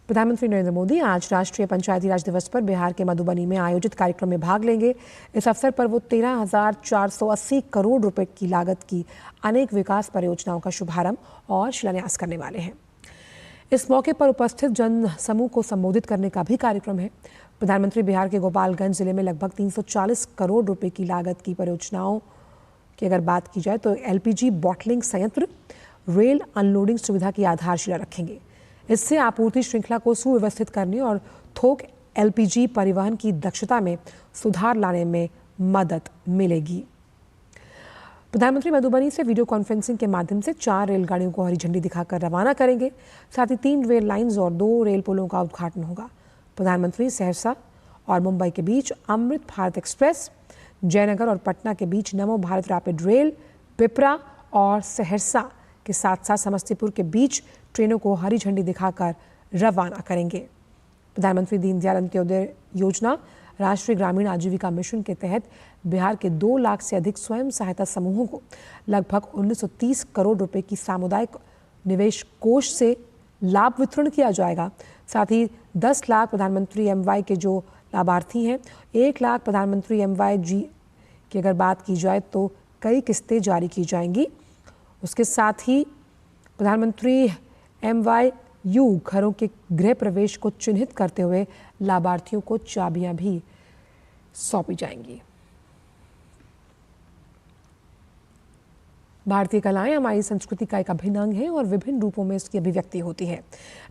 प्रधानमंत्री नरेंद्र मोदी आज राष्ट्रीय पंचायती राज दिवस पर बिहार के मधुबनी में आयोजित कार्यक्रम में भाग लेंगे। इस अवसर पर वो 13,480 करोड़ रुपए की लागत की अनेक विकास परियोजनाओं का शुभारंभ और शिलान्यास करने वाले हैं। इस मौके पर उपस्थित जन समूह को संबोधित करने का भी कार्यक्रम है। प्रधानमंत्री बिहार के गोपालगंज जिले में लगभग 340 करोड़ रुपए की लागत की परियोजनाओं की अगर बात की जाए तो LPG बॉटलिंग संयंत्र, रेल अनलोडिंग सुविधा की आधारशिला रखेंगे। इससे आपूर्ति श्रृंखला को सुव्यवस्थित करने और थोक LPG परिवहन की दक्षता में सुधार लाने में मदद मिलेगी। प्रधानमंत्री मधुबनी से वीडियो कॉन्फ्रेंसिंग के माध्यम से 4 रेलगाड़ियों को हरी झंडी दिखाकर रवाना करेंगे। साथ ही 3 रेल लाइंस और 2 रेल पुलों का उद्घाटन होगा। प्रधानमंत्री सहरसा और मुंबई के बीच अमृत भारत एक्सप्रेस, जयनगर और पटना के बीच नमो भारत रैपिड रेल, पिपरा और सहरसा के साथ साथ समस्तीपुर के बीच ट्रेनों को हरी झंडी दिखाकर रवाना करेंगे। प्रधानमंत्री दीनदयाल अंत्योदय योजना राष्ट्रीय ग्रामीण आजीविका मिशन के तहत बिहार के 2 लाख से अधिक स्वयं सहायता समूहों को लगभग 1930 करोड़ रुपए की सामुदायिक निवेश कोष से लाभ वितरण किया जाएगा। साथ ही 10 लाख प्रधानमंत्री MY के जो लाभार्थी हैं, 1 लाख प्रधानमंत्री MYG की अगर बात की जाए तो कई किस्तें जारी की जाएंगी। उसके साथ ही प्रधानमंत्री MYU घरों के गृह प्रवेश को चिन्हित करते हुए लाभार्थियों को चाबियां भी सौंपी जाएंगी। भारतीय कलाएं हमारी संस्कृति का एक अभिन्न अंग है और विभिन्न रूपों में इसकी अभिव्यक्ति होती है।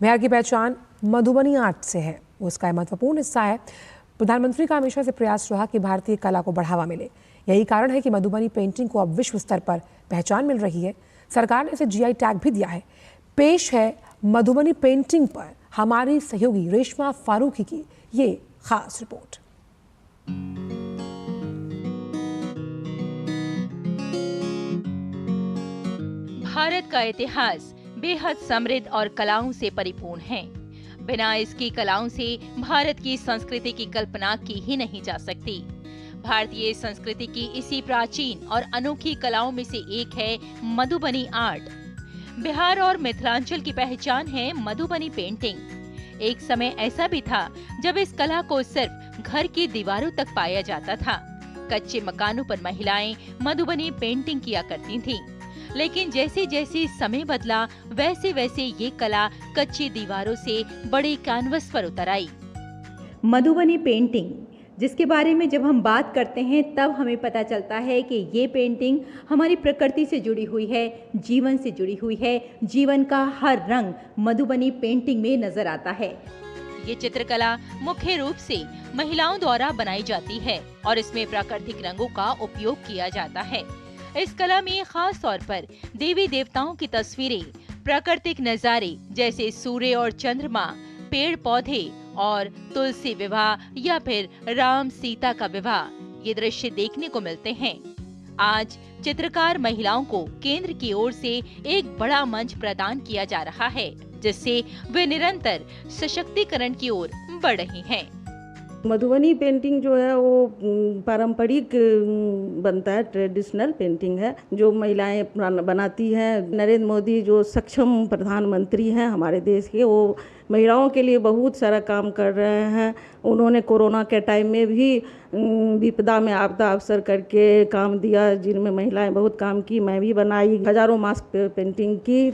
बिहार की पहचान मधुबनी आर्ट से है, वो इसका महत्वपूर्ण हिस्सा है। प्रधानमंत्री का हमेशा से प्रयास रहा कि भारतीय कला को बढ़ावा मिले। यही कारण है कि मधुबनी पेंटिंग को अब विश्व स्तर पर पहचान मिल रही है। सरकार ने इसे GI टैग भी दिया है। पेश है मधुबनी पेंटिंग पर हमारी सहयोगी रेशमा फारूकी की ये खास रिपोर्ट। भारत का इतिहास बेहद समृद्ध और कलाओं से परिपूर्ण है। बिना इसकी कलाओं से भारत की संस्कृति की कल्पना की ही नहीं जा सकती। भारतीय संस्कृति की इसी प्राचीन और अनोखी कलाओं में से एक है मधुबनी आर्ट। बिहार और मिथिलांचल की पहचान है मधुबनी पेंटिंग। एक समय ऐसा भी था जब इस कला को सिर्फ घर की दीवारों तक पाया जाता था। कच्चे मकानों पर महिलाएं मधुबनी पेंटिंग किया करती थीं। लेकिन जैसे जैसे समय बदला वैसे वैसे ये कला कच्ची दीवारों से बड़े कैनवस पर उतर आई। मधुबनी पेंटिंग जिसके बारे में जब हम बात करते हैं तब हमें पता चलता है कि ये पेंटिंग हमारी प्रकृति से जुड़ी हुई है, जीवन से जुड़ी हुई है। जीवन का हर रंग मधुबनी पेंटिंग में नजर आता है। ये चित्रकला मुख्य रूप से महिलाओं द्वारा बनाई जाती है और इसमें प्राकृतिक रंगों का उपयोग किया जाता है। इस कला में खास तौर पर देवी देवताओं की तस्वीरें, प्राकृतिक नजारे जैसे सूर्य और चंद्रमा, पेड़ पौधे और तुलसी विवाह या फिर राम सीता का विवाह, ये दृश्य देखने को मिलते हैं। आज चित्रकार महिलाओं को केंद्र की ओर से एक बड़ा मंच प्रदान किया जा रहा है, जिससे वे निरंतर सशक्तिकरण की ओर बढ़ रही हैं। मधुबनी पेंटिंग जो है वो पारंपरिक बनता है, ट्रेडिशनल पेंटिंग है जो महिलाएं बनाती हैं। नरेंद्र मोदी जो सक्षम प्रधानमंत्री हैं हमारे देश के, वो महिलाओं के लिए बहुत सारा काम कर रहे हैं। उन्होंने कोरोना के टाइम में भी विपदा में आपदा अवसर करके काम दिया, जिनमें महिलाएं बहुत काम की। मैं भी बनाई, हजारों मास्क पेंटिंग की।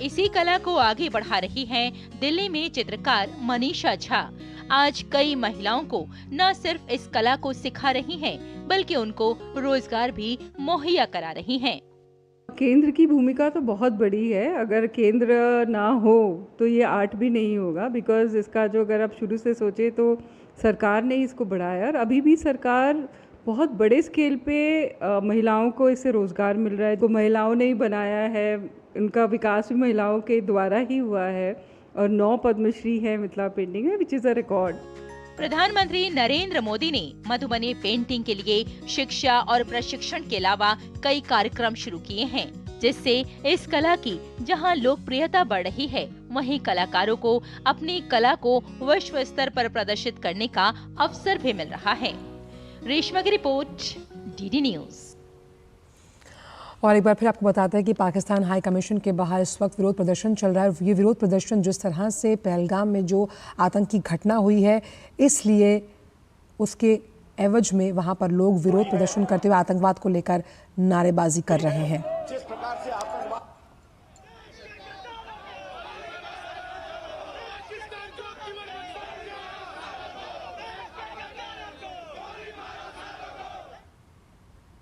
इसी कला को आगे बढ़ा रही हैं दिल्ली में चित्रकार मनीषा झा। आज कई महिलाओं को न सिर्फ इस कला को सिखा रही हैं, बल्कि उनको रोजगार भी मुहैया करा रही हैं। केंद्र की भूमिका तो बहुत बड़ी है। अगर केंद्र ना हो तो ये आर्ट भी नहीं होगा, बिकॉज इसका जो अगर आप शुरू से सोचे तो सरकार ने इसको बढ़ाया और अभी भी सरकार बहुत बड़े स्केल पे महिलाओं को इससे रोज़गार मिल रहा है। को महिलाओं ने ही बनाया है, उनका विकास भी महिलाओं के द्वारा ही हुआ है और 9 पद्मश्री है मिथिला पेंटिंग में, विच इज़ अ रिकॉर्ड। प्रधानमंत्री नरेंद्र मोदी ने मधुबनी पेंटिंग के लिए शिक्षा और प्रशिक्षण के अलावा कई कार्यक्रम शुरू किए हैं, जिससे इस कला की जहां लोकप्रियता बढ़ रही है, वहीं कलाकारों को अपनी कला को विश्व स्तर पर प्रदर्शित करने का अवसर भी मिल रहा है। रेशमा की रिपोर्ट, डीडी न्यूज। और एक बार फिर आपको बताते हैं कि पाकिस्तान हाई कमीशन के बाहर इस वक्त विरोध प्रदर्शन चल रहा है। ये विरोध प्रदर्शन जिस तरह से पहलगाम में जो आतंकी घटना हुई है, इसलिए उसके एवज में वहां पर लोग विरोध प्रदर्शन करते हुए आतंकवाद को लेकर नारेबाजी कर रहे हैं। जिस प्रकार से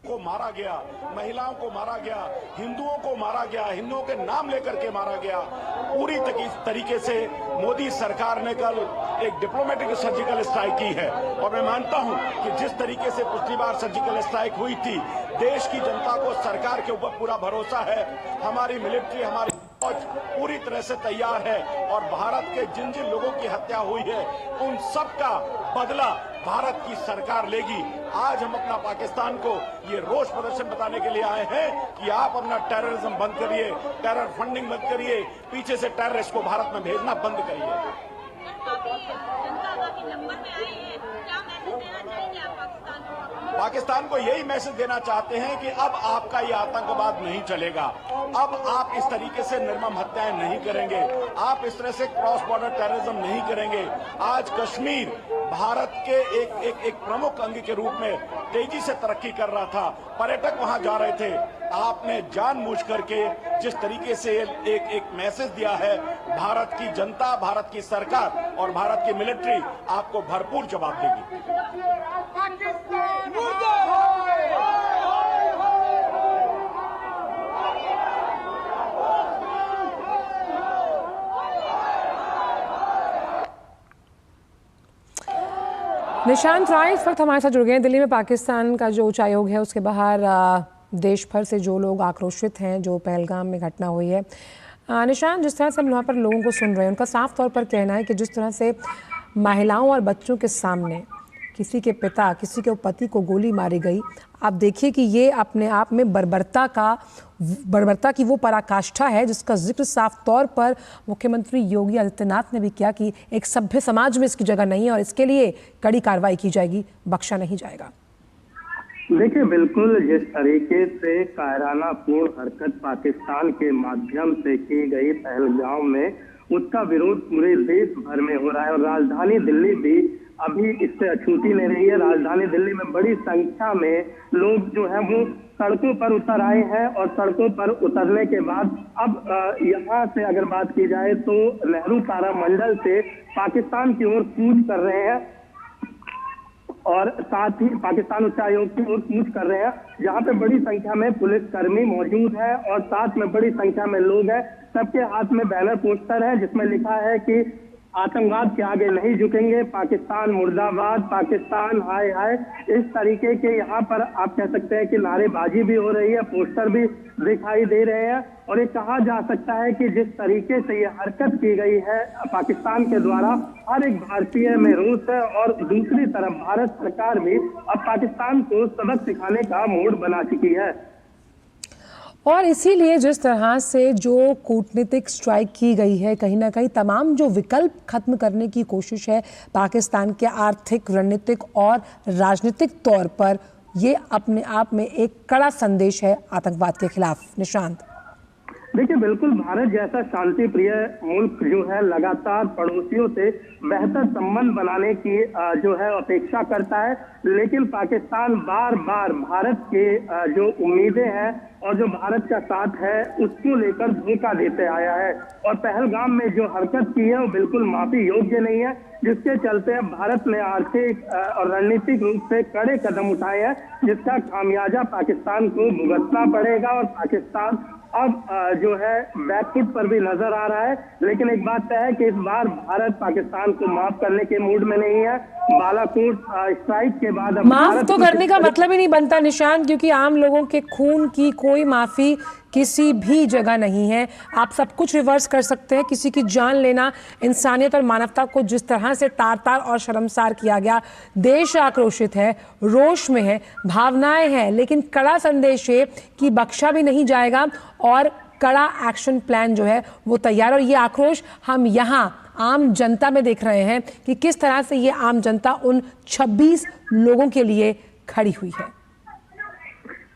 को मारा गया, महिलाओं को मारा गया, हिंदुओं को मारा गया, हिंदुओं के नाम लेकर के मारा गया, पूरी तरीके से मोदी सरकार ने कल एक डिप्लोमेटिक सर्जिकल स्ट्राइक की है। और मैं मानता हूं कि जिस तरीके से पिछली बार सर्जिकल स्ट्राइक हुई थी, देश की जनता को सरकार के ऊपर पूरा भरोसा है, हमारी मिलिट्री, हमारी फौज पूरी तरह से तैयार है और भारत के जिन जिन लोगों की हत्या हुई है उन सब का बदला भारत की सरकार लेगी। आज हम अपना पाकिस्तान को ये रोष प्रदर्शन बताने के लिए आए हैं कि आप अपना टेररिज्म बंद करिए, टेरर फंडिंग बंद करिए, पीछे से टेररिस्ट को भारत में भेजना बंद करिए। पाकिस्तान को यही मैसेज देना चाहते हैं कि अब आपका ये आतंकवाद नहीं चलेगा, अब आप इस तरीके से निर्मम हत्याएं नहीं करेंगे, आप इस तरह से क्रॉस बॉर्डर टेररिज्म नहीं करेंगे। आज कश्मीर भारत के एक प्रमुख अंग के रूप में तेजी से तरक्की कर रहा था, पर्यटक वहां जा रहे थे, आपने जानबूझ करके जिस तरीके से एक मैसेज दिया है, भारत की जनता, भारत की सरकार और भारत की मिलिट्री आपको भरपूर जवाब देगी। निशांत राय इस वक्त हमारे साथ जुड़ गए हैं। दिल्ली में पाकिस्तान का जो उच्चायोग है उसके बाहर देश भर से जो लोग आक्रोशित हैं जो पहलगाम में घटना हुई है। निशांत, जिस तरह से हम वहाँ पर लोगों को सुन रहे हैं, उनका साफ तौर पर कहना है कि जिस तरह से महिलाओं और बच्चों के सामने किसी के पिता, किसी के पति को गोली मारी गई, आप देखिए कि ये अपने आप में बर्बरता की वो पराकाष्ठा है जिसका जिक्र साफ तौर पर मुख्यमंत्री योगी आदित्यनाथ ने भी किया कि एक सभ्य समाज में इसकी जगह नहीं है और इसके लिए कड़ी कार्रवाई की जाएगी, बख्शा नहीं जाएगा। देखिए, बिल्कुल जिस तरीके से कायराना पूर्ण हरकत पाकिस्तान के माध्यम से की गई पहलगाम में, उसका विरोध पूरे देश भर में हो रहा है और राजधानी दिल्ली भी अभी इससे अछूती नहीं रही है। राजधानी दिल्ली में बड़ी संख्या में लोग जो है वो सड़कों पर उतर आए हैं और सड़कों पर उतरने के बाद अब यहाँ से अगर बात की जाए तो नेहरू तारामंडल से पाकिस्तान की ओर कूच कर रहे हैं और साथ ही पाकिस्तान उच्चायोग की ओर कूच कर रहे हैं, जहाँ पे बड़ी संख्या में पुलिसकर्मी मौजूद है और साथ में बड़ी संख्या में लोग हैं। सबके हाथ में बैनर पोस्टर है जिसमें लिखा है कि आतंकवाद के आगे नहीं झुकेंगे, पाकिस्तान मुर्दाबाद, पाकिस्तान हाय हाय। इस तरीके के यहाँ पर आप कह सकते हैं कि नारेबाजी भी हो रही है, पोस्टर भी दिखाई दे रहे हैं और ये कहा जा सकता है कि जिस तरीके से ये हरकत की गई है पाकिस्तान के द्वारा, हर एक भारतीय में रोष है और दूसरी तरफ भारत सरकार भी अब पाकिस्तान को सबक सिखाने का मूड बना चुकी है। और इसीलिए जिस तरह से जो कूटनीतिक स्ट्राइक की गई है, कहीं ना कहीं तमाम जो विकल्प खत्म करने की कोशिश है पाकिस्तान के आर्थिक, रणनीतिक और राजनीतिक तौर पर, ये अपने आप में एक कड़ा संदेश है आतंकवाद के खिलाफ। निशांत, देखिए, बिल्कुल भारत जैसा शांति प्रिय मुल्क जो है लगातार पड़ोसियों से बेहतर संबंध बनाने की जो है अपेक्षा करता है, लेकिन पाकिस्तान बार बार भारत के जो उम्मीदें हैं और जो भारत का साथ है उसको लेकर धोखा देते आया है और पहलगाम में जो हरकत की है वो बिल्कुल माफी योग्य नहीं है, जिसके चलते भारत ने आर्थिक और रणनीतिक रूप से कड़े कदम उठाए हैं, जिसका खामियाजा पाकिस्तान को भुगतना पड़ेगा और पाकिस्तान अब जो है बैकफुट पर भी नजर आ रहा है। लेकिन एक बात तय है कि इस बार भारत पाकिस्तान को माफ करने के मूड में नहीं है, बालाकोट स्ट्राइक के बाद माफ तो करने का मतलब ही नहीं बनता निशान, क्योंकि आम लोगों के खून की कोई माफी किसी भी जगह नहीं है। आप सब कुछ रिवर्स कर सकते हैं, किसी की जान लेना, इंसानियत और मानवता को जिस तरह से तार-तार और शर्मसार किया गया। देश आक्रोशित है, रोष में है, भावनाएं हैं, लेकिन कड़ा संदेश है कि बख्शा भी नहीं जाएगा और कड़ा एक्शन प्लान जो है वो तैयार। और ये आक्रोश हम यहाँ आम जनता में देख रहे हैं कि किस तरह से ये आम जनता उन 26 लोगों के लिए खड़ी हुई है।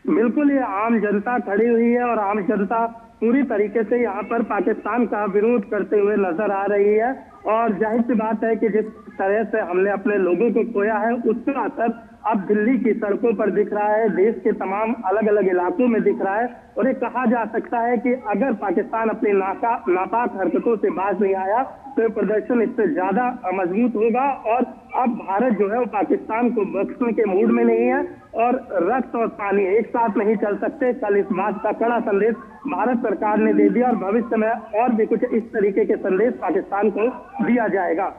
बिल्कुल, ये आम जनता खड़ी हुई है और आम जनता पूरी तरीके से यहाँ पर पाकिस्तान का विरोध करते हुए नजर आ रही है। और जाहिर सी बात है कि जिस तरह से हमने अपने लोगों को खोया है, उसका असर अब दिल्ली की सड़कों पर दिख रहा है, देश के तमाम अलग अलग इलाकों में दिख रहा है। और ये कहा जा सकता है कि अगर पाकिस्तान अपनी नापाक हरकतों से बाज नहीं आया तो ये प्रदर्शन इससे ज्यादा मजबूत होगा। और अब भारत जो है वो पाकिस्तान को बख्शने के मूड में नहीं है और रक्त और पानी एक साथ नहीं चल सकते। कल इस बात का कड़ा संदेश भारत सरकार ने दे दिया और भविष्य में और भी कुछ इस तरीके के संदेश पाकिस्तान को दिया जाएगा।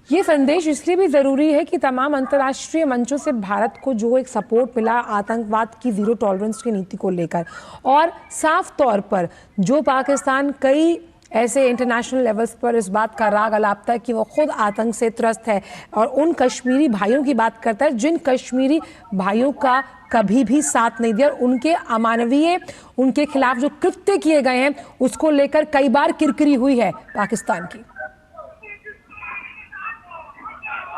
ये संदेश इसलिए भी ज़रूरी है कि तमाम अंतर्राष्ट्रीय मंचों से भारत को जो एक सपोर्ट मिला आतंकवाद की ज़ीरो टॉलरेंस की नीति को लेकर, और साफ तौर पर जो पाकिस्तान कई ऐसे इंटरनेशनल लेवल्स पर इस बात का राग अलापता है कि वो खुद आतंक से त्रस्त है और उन कश्मीरी भाइयों की बात करता है जिन कश्मीरी भाइयों का कभी भी साथ नहीं दिया, और उनके अमानवीय, उनके खिलाफ जो कृत्य किए गए हैं उसको लेकर कई बार किरकिरी हुई है पाकिस्तान की।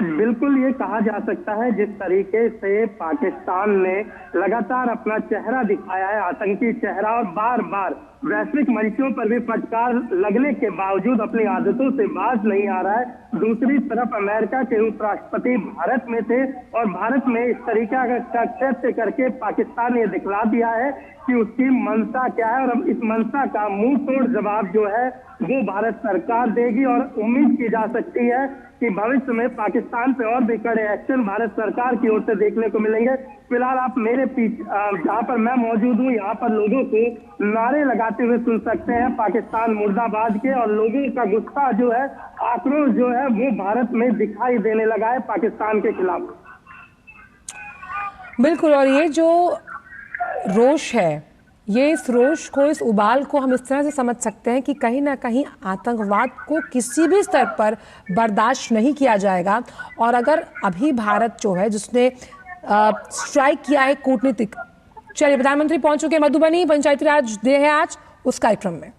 बिल्कुल, ये कहा जा सकता है जिस तरीके से पाकिस्तान ने लगातार अपना चेहरा दिखाया है, आतंकी चेहरा, और बार बार वैश्विक मंचों पर भी फटकार लगने के बावजूद अपनी आदतों से बाज नहीं आ रहा है। दूसरी तरफ अमेरिका के उपराष्ट्रपति भारत में थे और भारत में इस तरीका का कृत्य करके पाकिस्तान ये दिखला दिया है कि उसकी मंशा क्या है, और अब इस मंशा का मुंह तोड़ जवाब जो है वो भारत सरकार देगी। और उम्मीद की जा सकती है कि भविष्य में पाकिस्तान पे और भी कड़े एक्शन भारत सरकार की ओर से देखने को मिलेंगे। फिलहाल आप मेरे पीछे जहाँ पर मैं मौजूद हूँ, यहाँ पर लोगों को नारे लगाते हुए सुन सकते हैं पाकिस्तान मुर्दाबाद के, और लोगों का गुस्सा जो है, आक्रोश जो है वो भारत में दिखाई देने लगा है पाकिस्तान के खिलाफ। बिल्कुल, और ये जो रोष है, ये इस रोष को, इस उबाल को हम इस तरह से समझ सकते हैं कि कहीं ना कहीं आतंकवाद को किसी भी स्तर पर बर्दाश्त नहीं किया जाएगा। और अगर अभी भारत जो है जिसने स्ट्राइक किया है कूटनीतिक, चलिए प्रधानमंत्री पहुंच चुके मधुबनी, पंचायती राज डे है आज, उस कार्यक्रम में